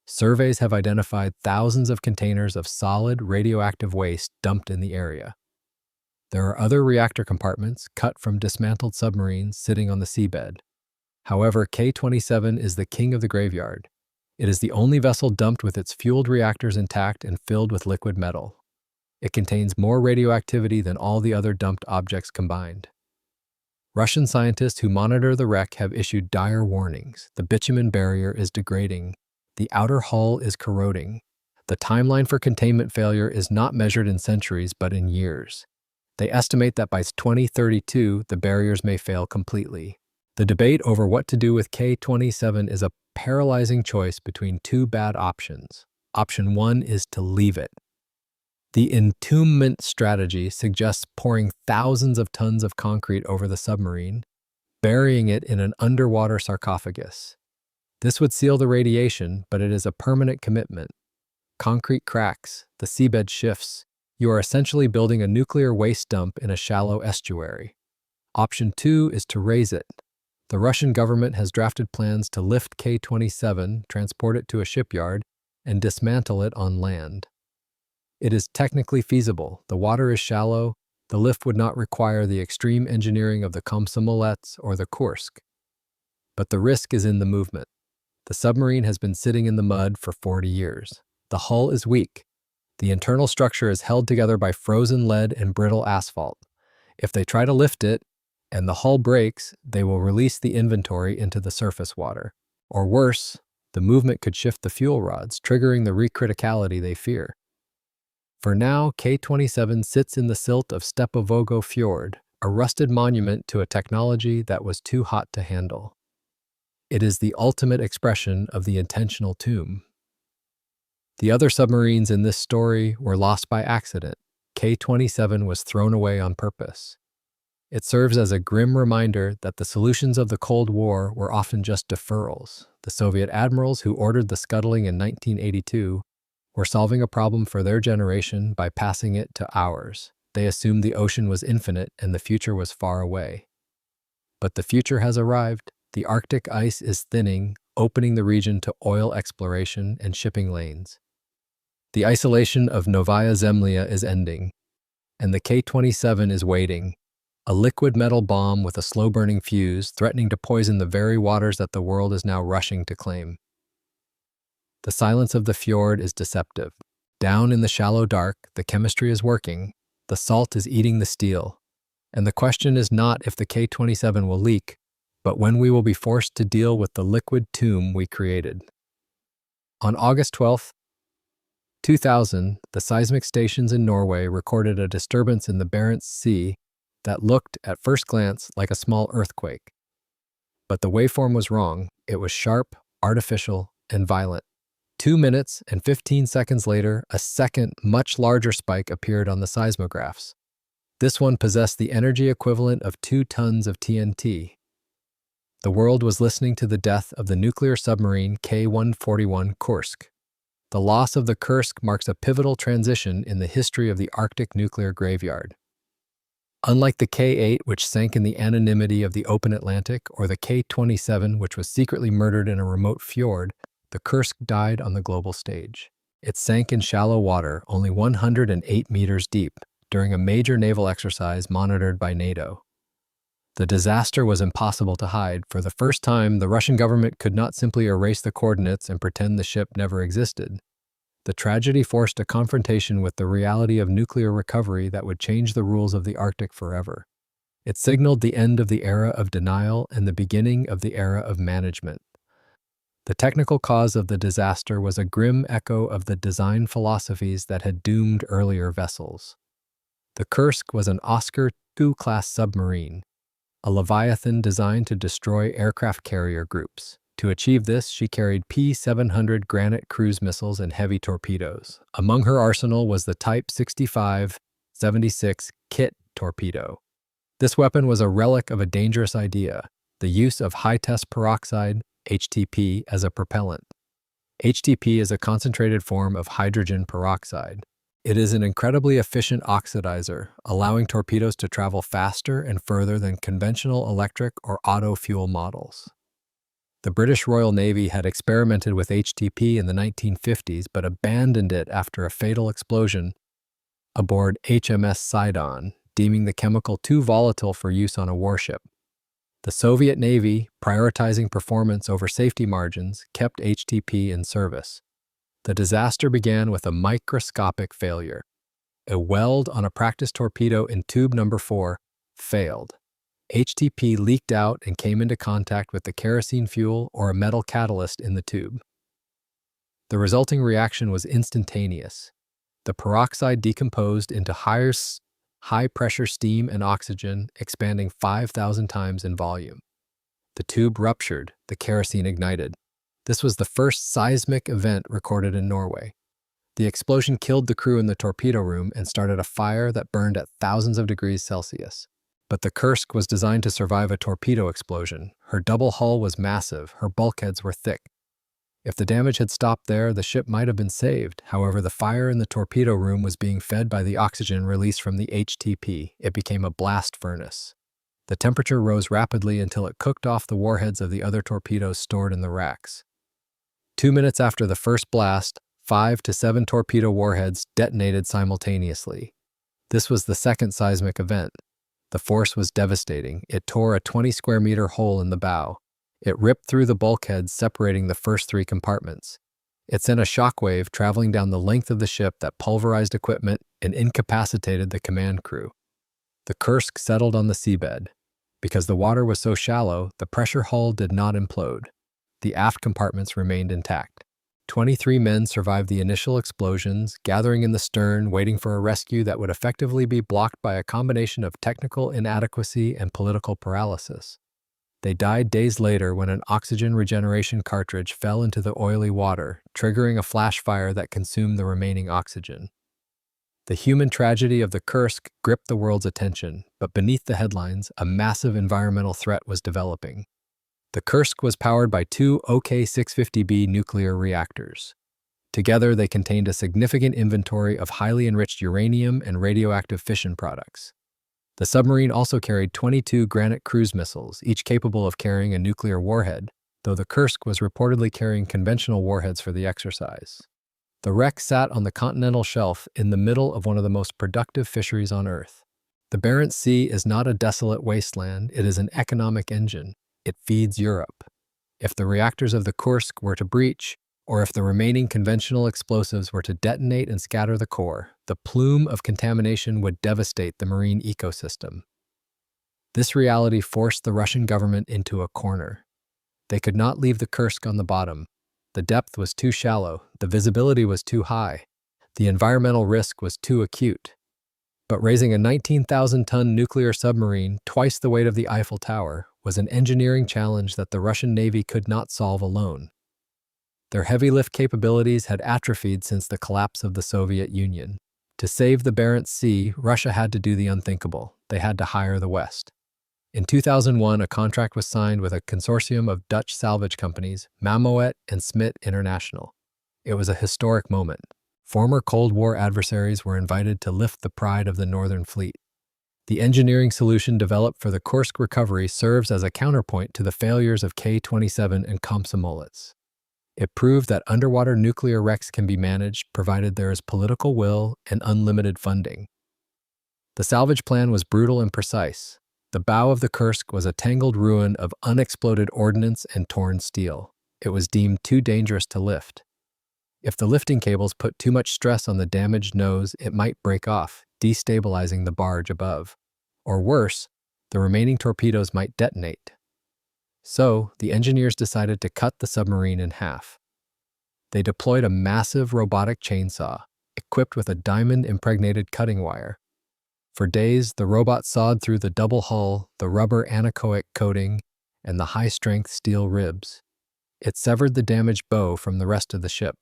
Surveys have identified thousands of containers of solid radioactive waste dumped in the area. There are other reactor compartments cut from dismantled submarines sitting on the seabed. However, K-27 is the king of the graveyard. It is the only vessel dumped with its fueled reactors intact and filled with liquid metal. It contains more radioactivity than all the other dumped objects combined. Russian scientists who monitor the wreck have issued dire warnings. The bitumen barrier is degrading. The outer hull is corroding. The timeline for containment failure is not measured in centuries but in years. They estimate that by 2032, the barriers may fail completely. The debate over what to do with K-27 is a paralyzing choice between two bad options. Option 1 is to leave it. The entombment strategy suggests pouring thousands of tons of concrete over the submarine, burying it in an underwater sarcophagus. This would seal the radiation, but it is a permanent commitment. Concrete cracks, the seabed shifts. You are essentially building a nuclear waste dump in a shallow estuary. Option 2 is to raise it. The Russian government has drafted plans to lift K-27, transport it to a shipyard, and dismantle it on land. It is technically feasible. The water is shallow. The lift would not require the extreme engineering of the Komsomolets or the Kursk. But the risk is in the movement. The submarine has been sitting in the mud for 40 years. The hull is weak. The internal structure is held together by frozen lead and brittle asphalt. If they try to lift it, and the hull breaks, they will release the inventory into the surface water. Or worse, the movement could shift the fuel rods, triggering the recriticality they fear. For now, K-27 sits in the silt of Stepovogo Fjord, a rusted monument to a technology that was too hot to handle. It is the ultimate expression of the intentional tomb. The other submarines in this story were lost by accident. K-27 was thrown away on purpose. It serves as a grim reminder that the solutions of the Cold War were often just deferrals. The Soviet admirals who ordered the scuttling in 1982 were solving a problem for their generation by passing it to ours. They assumed the ocean was infinite and the future was far away. But the future has arrived. The Arctic ice is thinning, opening the region to oil exploration and shipping lanes. The isolation of Novaya Zemlya is ending, and the K-27 is waiting. A liquid metal bomb with a slow-burning fuse threatening to poison the very waters that the world is now rushing to claim. The silence of the fjord is deceptive. Down in the shallow dark, the chemistry is working, the salt is eating the steel, and the question is not if the K-27 will leak, but when we will be forced to deal with the liquid tomb we created. On August 12, 2000, the seismic stations in Norway recorded a disturbance in the Barents Sea that looked, at first glance, like a small earthquake. But the waveform was wrong. It was sharp, artificial, and violent. 2 minutes and 15 seconds later, a second, much larger spike appeared on the seismographs. This one possessed the energy equivalent of 2 tons of TNT. The world was listening to the death of the nuclear submarine K-141 Kursk. The loss of the Kursk marks a pivotal transition in the history of the Arctic nuclear graveyard. Unlike the K-8, which sank in the anonymity of the open Atlantic, or the K-27, which was secretly murdered in a remote fjord, the Kursk died on the global stage. It sank in shallow water, only 108 meters deep, during a major naval exercise monitored by NATO. The disaster was impossible to hide. For the first time, the Russian government could not simply erase the coordinates and pretend the ship never existed. The tragedy forced a confrontation with the reality of nuclear recovery that would change the rules of the Arctic forever. It signaled the end of the era of denial and the beginning of the era of management. The technical cause of the disaster was a grim echo of the design philosophies that had doomed earlier vessels. The Kursk was an Oscar II-class submarine, a Leviathan designed to destroy aircraft carrier groups. To achieve this, she carried P-700 Granite cruise missiles and heavy torpedoes. Among her arsenal was the Type 65-76 Kit torpedo. This weapon was a relic of a dangerous idea, the use of high-test peroxide, HTP, as a propellant. HTP is a concentrated form of hydrogen peroxide. It is an incredibly efficient oxidizer, allowing torpedoes to travel faster and further than conventional electric or auto fuel models. The British Royal Navy had experimented with HTP in the 1950s but abandoned it after a fatal explosion aboard HMS Sidon, deeming the chemical too volatile for use on a warship. The Soviet Navy, prioritizing performance over safety margins, kept HTP in service. The disaster began with a microscopic failure. A weld on a practice torpedo in tube number 4 failed. HTP leaked out and came into contact with the kerosene fuel or a metal catalyst in the tube. The resulting reaction was instantaneous. The peroxide decomposed into high-pressure steam and oxygen, expanding 5,000 times in volume. The tube ruptured, the kerosene ignited. This was the first seismic event recorded in Norway. The explosion killed the crew in the torpedo room and started a fire that burned at thousands of degrees Celsius. But the Kursk was designed to survive a torpedo explosion. Her double hull was massive, her bulkheads were thick. If the damage had stopped there, the ship might have been saved. However, the fire in the torpedo room was being fed by the oxygen released from the HTP. It became a blast furnace. The temperature rose rapidly until it cooked off the warheads of the other torpedoes stored in the racks. 2 minutes after the first blast, 5 to 7 torpedo warheads detonated simultaneously. This was the second seismic event. The force was devastating. It tore a 20-square-meter hole in the bow. It ripped through the bulkheads, separating the first 3 compartments. It sent a shockwave traveling down the length of the ship that pulverized equipment and incapacitated the command crew. The Kursk settled on the seabed. Because the water was so shallow, the pressure hull did not implode. The aft compartments remained intact. 23 men survived the initial explosions, gathering in the stern, waiting for a rescue that would effectively be blocked by a combination of technical inadequacy and political paralysis. They died days later when an oxygen regeneration cartridge fell into the oily water, triggering a flash fire that consumed the remaining oxygen. The human tragedy of the Kursk gripped the world's attention, but beneath the headlines, a massive environmental threat was developing. The Kursk was powered by 2 OK-650B nuclear reactors. Together, they contained a significant inventory of highly enriched uranium and radioactive fission products. The submarine also carried 22 Granite cruise missiles, each capable of carrying a nuclear warhead, though the Kursk was reportedly carrying conventional warheads for the exercise. The wreck sat on the continental shelf in the middle of one of the most productive fisheries on Earth. The Barents Sea is not a desolate wasteland, it is an economic engine. It feeds Europe. If the reactors of the Kursk were to breach, or if the remaining conventional explosives were to detonate and scatter the core, the plume of contamination would devastate the marine ecosystem. This reality forced the Russian government into a corner. They could not leave the Kursk on the bottom. The depth was too shallow, the visibility was too high, the environmental risk was too acute. But raising a 19,000-ton nuclear submarine, twice the weight of the Eiffel Tower, was an engineering challenge that the Russian Navy could not solve alone. Their heavy lift capabilities had atrophied since the collapse of the Soviet Union. To save the Barents Sea, Russia had to do the unthinkable. They had to hire the West. In 2001, a contract was signed with a consortium of Dutch salvage companies, Mammoet and Smit International. It was a historic moment. Former Cold War adversaries were invited to lift the pride of the Northern Fleet. The engineering solution developed for the Kursk recovery serves as a counterpoint to the failures of K-27 and Komsomolets. It proved that underwater nuclear wrecks can be managed provided there is political will and unlimited funding. The salvage plan was brutal and precise. The bow of the Kursk was a tangled ruin of unexploded ordnance and torn steel. It was deemed too dangerous to lift. If the lifting cables put too much stress on the damaged nose, it might break off, destabilizing the barge above. Or worse, the remaining torpedoes might detonate. So, the engineers decided to cut the submarine in half. They deployed a massive robotic chainsaw, equipped with a diamond-impregnated cutting wire. For days, the robot sawed through the double hull, the rubber anechoic coating, and the high-strength steel ribs. It severed the damaged bow from the rest of the ship.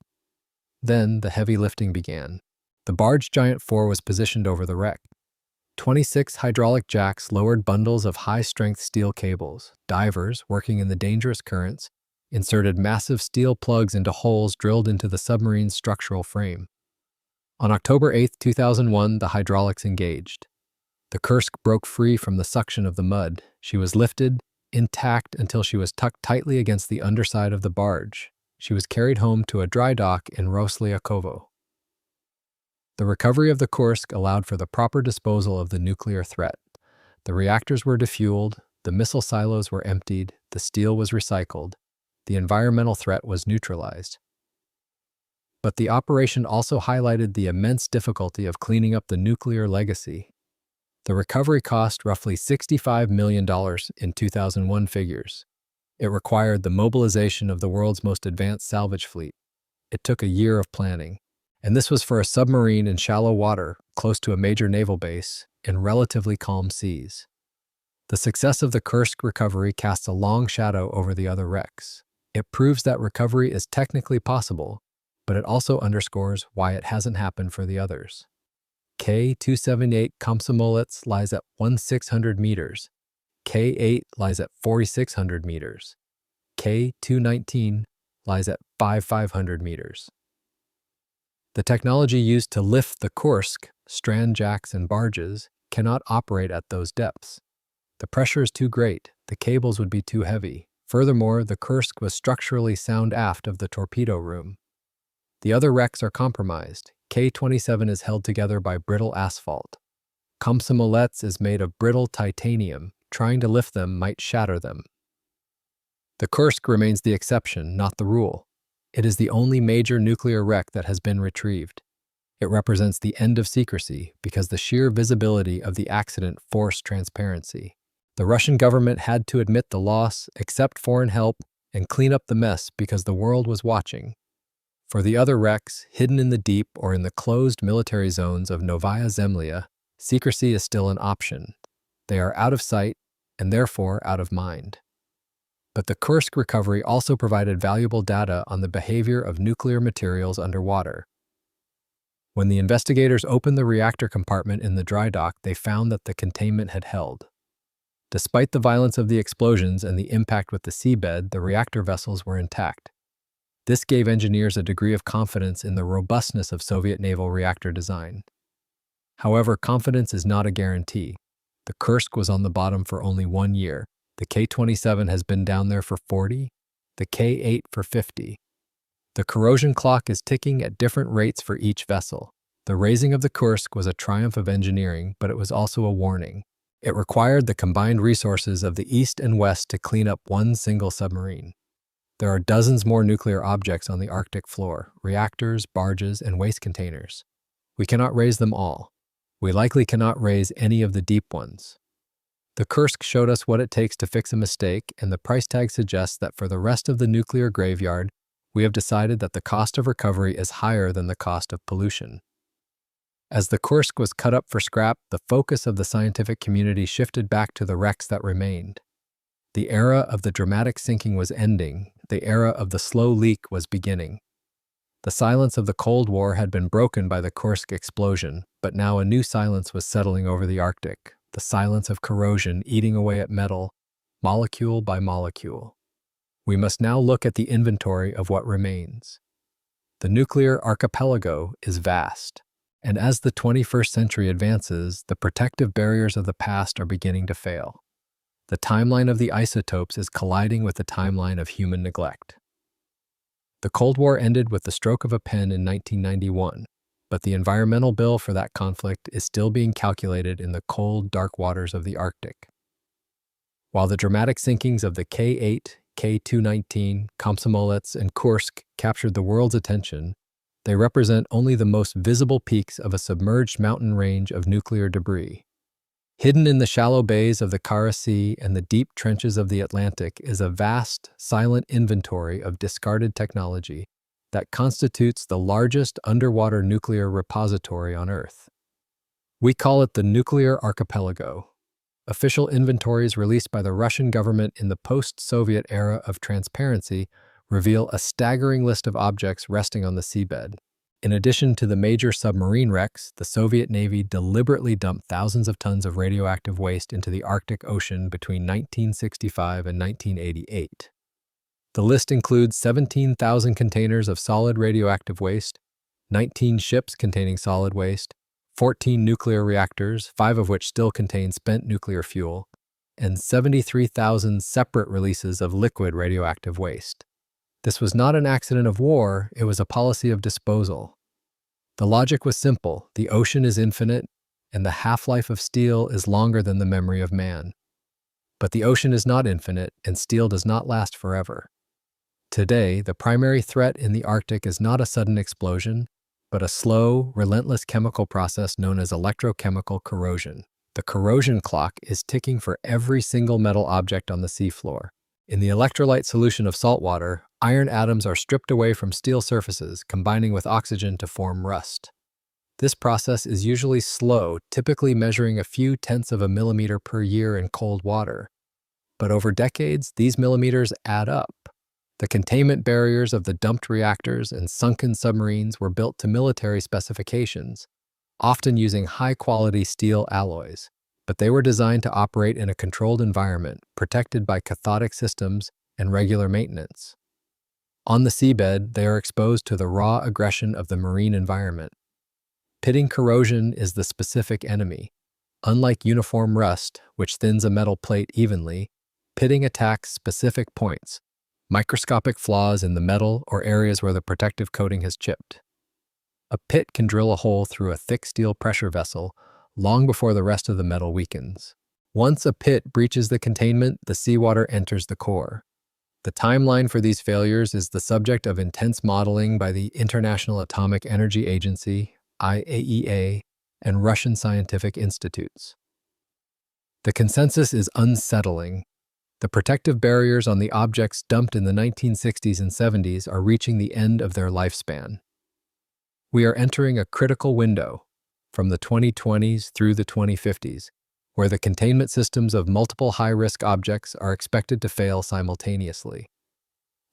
Then, the heavy lifting began. The barge Giant 4 was positioned over the wreck. 26 hydraulic jacks lowered bundles of high-strength steel cables. Divers, working in the dangerous currents, inserted massive steel plugs into holes drilled into the submarine's structural frame. On October 8, 2001, the hydraulics engaged. The Kursk broke free from the suction of the mud. She was lifted, intact until she was tucked tightly against the underside of the barge. She was carried home to a dry dock in Roslyakovo. The recovery of the Kursk allowed for the proper disposal of the nuclear threat. The reactors were defueled, the missile silos were emptied, the steel was recycled, the environmental threat was neutralized. But the operation also highlighted the immense difficulty of cleaning up the nuclear legacy. The recovery cost roughly $65 million in 2001 figures. It required the mobilization of the world's most advanced salvage fleet. It took a year of planning. And this was for a submarine in shallow water, close to a major naval base, in relatively calm seas. The success of the Kursk recovery casts a long shadow over the other wrecks. It proves that recovery is technically possible, but it also underscores why it hasn't happened for the others. K-278 Komsomolets lies at 1,600 meters. K-8 lies at 4,600 meters. K-219 lies at 5,500 meters. The technology used to lift the Kursk, strand jacks and barges, cannot operate at those depths. The pressure is too great, the cables would be too heavy. Furthermore, the Kursk was structurally sound aft of the torpedo room. The other wrecks are compromised. K-27 is held together by brittle asphalt. Komsomolets is made of brittle titanium. Trying to lift them might shatter them. The Kursk remains the exception, not the rule. It is the only major nuclear wreck that has been retrieved. It represents the end of secrecy because the sheer visibility of the accident forced transparency. The Russian government had to admit the loss, accept foreign help, and clean up the mess because the world was watching. For the other wrecks, hidden in the deep or in the closed military zones of Novaya Zemlya, secrecy is still an option. They are out of sight and therefore out of mind. But the Kursk recovery also provided valuable data on the behavior of nuclear materials underwater. When the investigators opened the reactor compartment in the dry dock, they found that the containment had held. Despite the violence of the explosions and the impact with the seabed, the reactor vessels were intact. This gave engineers a degree of confidence in the robustness of Soviet naval reactor design. However, confidence is not a guarantee. The Kursk was on the bottom for only 1 year. The K-27 has been down there for 40, the K-8 for 50. The corrosion clock is ticking at different rates for each vessel. The raising of the Kursk was a triumph of engineering, but it was also a warning. It required the combined resources of the East and West to clean up one single submarine. There are dozens more nuclear objects on the Arctic floor, reactors, barges, and waste containers. We cannot raise them all. We likely cannot raise any of the deep ones. The Kursk showed us what it takes to fix a mistake, and the price tag suggests that for the rest of the nuclear graveyard, we have decided that the cost of recovery is higher than the cost of pollution. As the Kursk was cut up for scrap, the focus of the scientific community shifted back to the wrecks that remained. The era of the dramatic sinking was ending. the era of the slow leak was beginning. The silence of the Cold War had been broken by the Kursk explosion, but now a new silence was settling over the Arctic, the silence of corrosion eating away at metal, molecule by molecule. We must now look at the inventory of what remains. The nuclear archipelago is vast, and as the 21st century advances, the protective barriers of the past are beginning to fail. The timeline of the isotopes is colliding with the timeline of human neglect. The Cold War ended with the stroke of a pen in 1991, but the environmental bill for that conflict is still being calculated in the cold, dark waters of the Arctic. While the dramatic sinkings of the K-8, K-219, Komsomolets, and Kursk captured the world's attention, they represent only the most visible peaks of a submerged mountain range of nuclear debris. Hidden in the shallow bays of the Kara Sea and the deep trenches of the Atlantic is a vast, silent inventory of discarded technology that constitutes the largest underwater nuclear repository on Earth. We call it the nuclear archipelago. Official inventories released by the Russian government in the post-Soviet era of transparency reveal a staggering list of objects resting on the seabed. In addition to the major submarine wrecks, the Soviet Navy deliberately dumped thousands of tons of radioactive waste into the Arctic Ocean between 1965 and 1988. The list includes 17,000 containers of solid radioactive waste, 19 ships containing solid waste, 14 nuclear reactors, 5 of which still contain spent nuclear fuel, and 73,000 separate releases of liquid radioactive waste. This was not an accident of war, it was a policy of disposal. The logic was simple: the ocean is infinite, and the half-life of steel is longer than the memory of man. But the ocean is not infinite, and steel does not last forever. Today, the primary threat in the Arctic is not a sudden explosion, but a slow, relentless chemical process known as electrochemical corrosion. The corrosion clock is ticking for every single metal object on the seafloor. In the electrolyte solution of salt water, iron atoms are stripped away from steel surfaces, combining with oxygen to form rust. This process is usually slow, typically measuring a few tenths of a millimeter per year in cold water. But over decades, these millimeters add up. The containment barriers of the dumped reactors and sunken submarines were built to military specifications, often using high-quality steel alloys. But they were designed to operate in a controlled environment, protected by cathodic systems and regular maintenance. On the seabed, they are exposed to the raw aggression of the marine environment. Pitting corrosion is the specific enemy. Unlike uniform rust, which thins a metal plate evenly, pitting attacks specific points, microscopic flaws in the metal or areas where the protective coating has chipped. A pit can drill a hole through a thick steel pressure vessel long before the rest of the metal weakens. Once a pit breaches the containment, the seawater enters the core. The timeline for these failures is the subject of intense modeling by the International Atomic Energy Agency, IAEA, and Russian scientific institutes. The consensus is unsettling. The protective barriers on the objects dumped in the 1960s and 70s are reaching the end of their lifespan. We are entering a critical window, from the 2020s through the 2050s, where the containment systems of multiple high-risk objects are expected to fail simultaneously.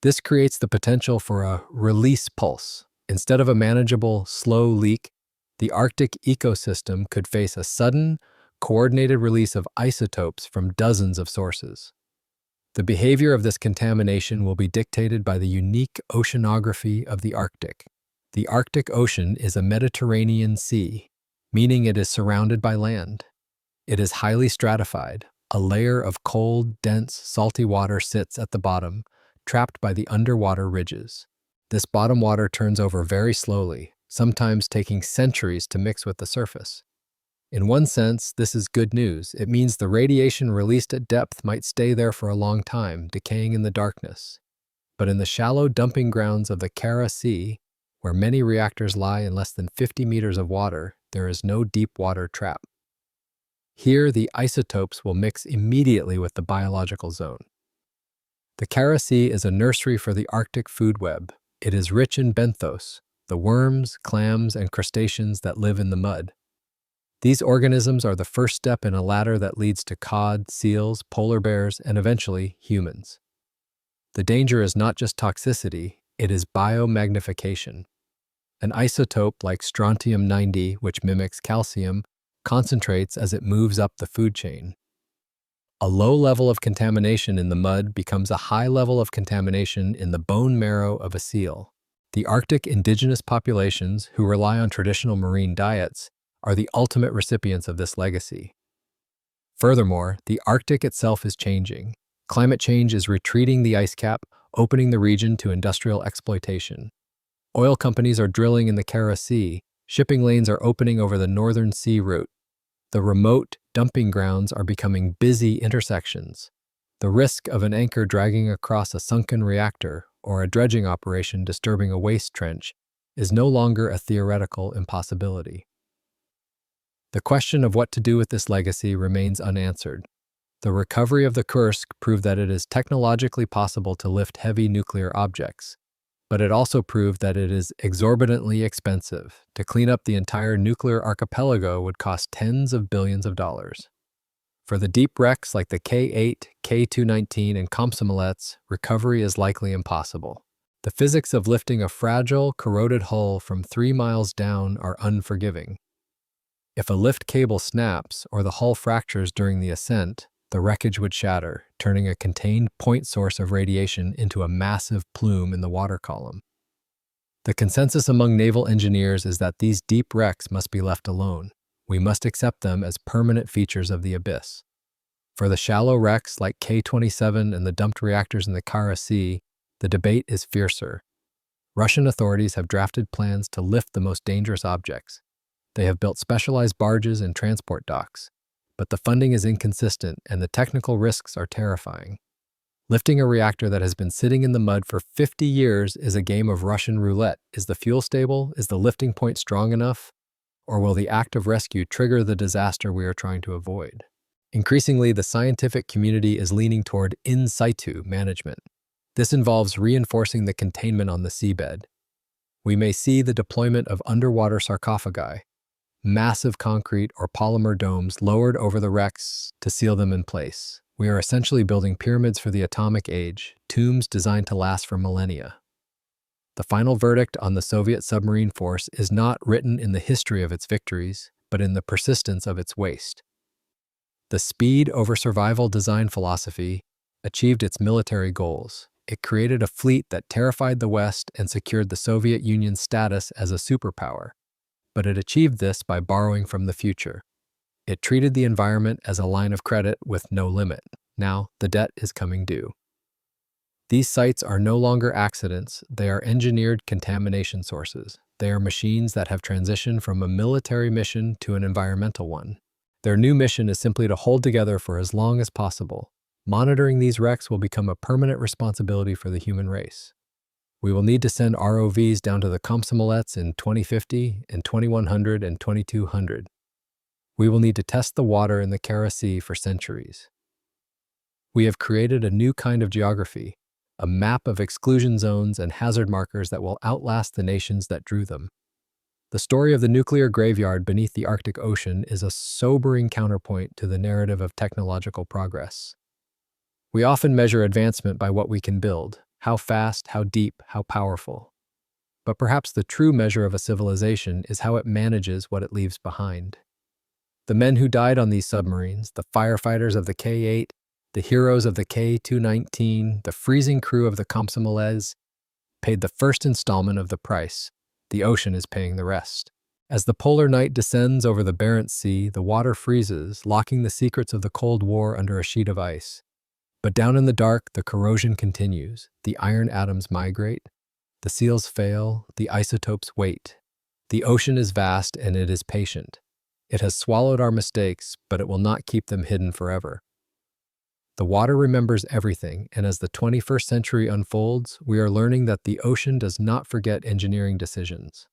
This creates the potential for a release pulse. Instead of a manageable, slow leak, the Arctic ecosystem could face a sudden, coordinated release of isotopes from dozens of sources. The behavior of this contamination will be dictated by the unique oceanography of the Arctic. The Arctic Ocean is a Mediterranean sea, meaning it is surrounded by land. It is highly stratified. A layer of cold, dense, salty water sits at the bottom, trapped by the underwater ridges. This bottom water turns over very slowly, sometimes taking centuries to mix with the surface. In one sense, this is good news. It means the radiation released at depth might stay there for a long time, decaying in the darkness. But in the shallow dumping grounds of the Kara Sea, where many reactors lie in less than 50 meters of water, there is no deep water trap. Here, the isotopes will mix immediately with the biological zone. The Kara Sea is a nursery for the Arctic food web. It is rich in benthos, the worms, clams, and crustaceans that live in the mud. These organisms are the first step in a ladder that leads to cod, seals, polar bears, and eventually humans. The danger is not just toxicity, it is biomagnification. An isotope like strontium-90, which mimics calcium, concentrates as it moves up the food chain. A low level of contamination in the mud becomes a high level of contamination in the bone marrow of a seal. The Arctic indigenous populations, who rely on traditional marine diets, are the ultimate recipients of this legacy. Furthermore, the Arctic itself is changing. Climate change is retreating the ice cap, opening the region to industrial exploitation. Oil companies are drilling in the Kara Sea, shipping lanes are opening over the Northern Sea route. The remote dumping grounds are becoming busy intersections. The risk of an anchor dragging across a sunken reactor or a dredging operation disturbing a waste trench is no longer a theoretical impossibility. The question of what to do with this legacy remains unanswered. The recovery of the Kursk proved that it is technologically possible to lift heavy nuclear objects, but it also proved that it is exorbitantly expensive. To clean up the entire nuclear archipelago would cost tens of billions of dollars. For the deep wrecks like the K8, K219, and Komsomolets, recovery is likely impossible. The physics of lifting a fragile, corroded hull from 3 miles down are unforgiving. If a lift cable snaps or the hull fractures during the ascent, the wreckage would shatter, turning a contained point source of radiation into a massive plume in the water column. The consensus among naval engineers is that these deep wrecks must be left alone. We must accept them as permanent features of the abyss. For the shallow wrecks like K-27 and the dumped reactors in the Kara Sea, the debate is fiercer. Russian authorities have drafted plans to lift the most dangerous objects. They have built specialized barges and transport docks, but the funding is inconsistent and the technical risks are terrifying. Lifting a reactor that has been sitting in the mud for 50 years is a game of Russian roulette. Is the fuel stable? Is the lifting point strong enough? Or will the act of rescue trigger the disaster we are trying to avoid? Increasingly, the scientific community is leaning toward in situ management. This involves reinforcing the containment on the seabed. We may see the deployment of underwater sarcophagi, massive concrete or polymer domes lowered over the wrecks to seal them in place. We are essentially building pyramids for the atomic age, tombs designed to last for millennia. The final verdict on the Soviet submarine force is not written in the history of its victories, but in the persistence of its waste. The speed over survival design philosophy achieved its military goals. It created a fleet that terrified the West and secured the Soviet Union's status as a superpower. But it achieved this by borrowing from the future. It treated the environment as a line of credit with no limit. Now, the debt is coming due. These sites are no longer accidents, they are engineered contamination sources. They are machines that have transitioned from a military mission to an environmental one. Their new mission is simply to hold together for as long as possible. Monitoring these wrecks will become a permanent responsibility for the human race. We will need to send ROVs down to the Komsomolets in 2050 and 2100 and 2200. We will need to test the water in the Kara Sea for centuries. We have created a new kind of geography, a map of exclusion zones and hazard markers that will outlast the nations that drew them. The story of the nuclear graveyard beneath the Arctic Ocean is a sobering counterpoint to the narrative of technological progress. We often measure advancement by what we can build, how fast, how deep, how powerful. But perhaps the true measure of a civilization is how it manages what it leaves behind. The men who died on these submarines, the firefighters of the K8, the heroes of the K219, the freezing crew of the Komsomolets, paid the first installment of the price. The ocean is paying the rest. As the polar night descends over the Barents Sea, the water freezes, locking the secrets of the Cold War under a sheet of ice. But down in the dark, the corrosion continues. The iron atoms migrate. The seals fail. The isotopes wait. The ocean is vast and it is patient. It has swallowed our mistakes, but it will not keep them hidden forever. The water remembers everything, and as the 21st century unfolds, we are learning that the ocean does not forget engineering decisions.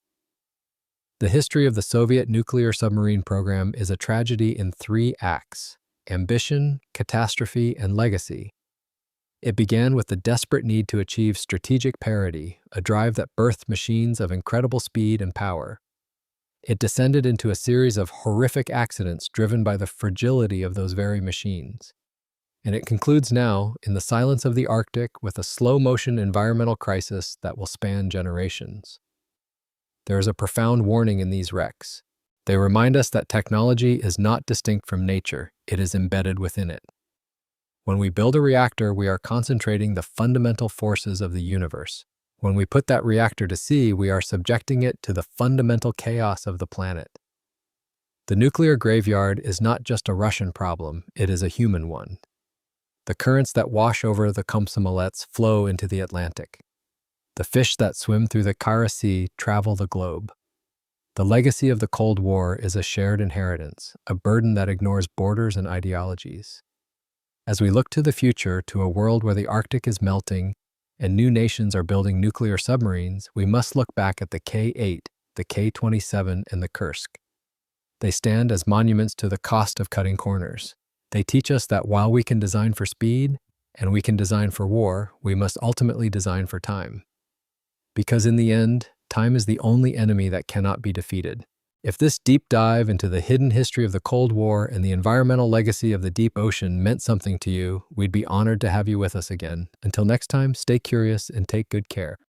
The history of the Soviet nuclear submarine program is a tragedy in 3 acts: ambition, catastrophe, and legacy. It began with the desperate need to achieve strategic parity, a drive that birthed machines of incredible speed and power. It descended into a series of horrific accidents driven by the fragility of those very machines. And it concludes now, in the silence of the Arctic, with a slow-motion environmental crisis that will span generations. There is a profound warning in these wrecks. They remind us that technology is not distinct from nature, it is embedded within it. When we build a reactor, we are concentrating the fundamental forces of the universe. When we put that reactor to sea, we are subjecting it to the fundamental chaos of the planet. The nuclear graveyard is not just a Russian problem, it is a human one. The currents that wash over the Komsomolets flow into the Atlantic. The fish that swim through the Kara Sea travel the globe. The legacy of the Cold War is a shared inheritance, a burden that ignores borders and ideologies. As we look to the future, to a world where the Arctic is melting and new nations are building nuclear submarines, we must look back at the K-8, the K-27, and the Kursk. They stand as monuments to the cost of cutting corners. They teach us that while we can design for speed and we can design for war, we must ultimately design for time. Because in the end, time is the only enemy that cannot be defeated. If this deep dive into the hidden history of the Cold War and the environmental legacy of the deep ocean meant something to you, we'd be honored to have you with us again. Until next time, stay curious and take good care.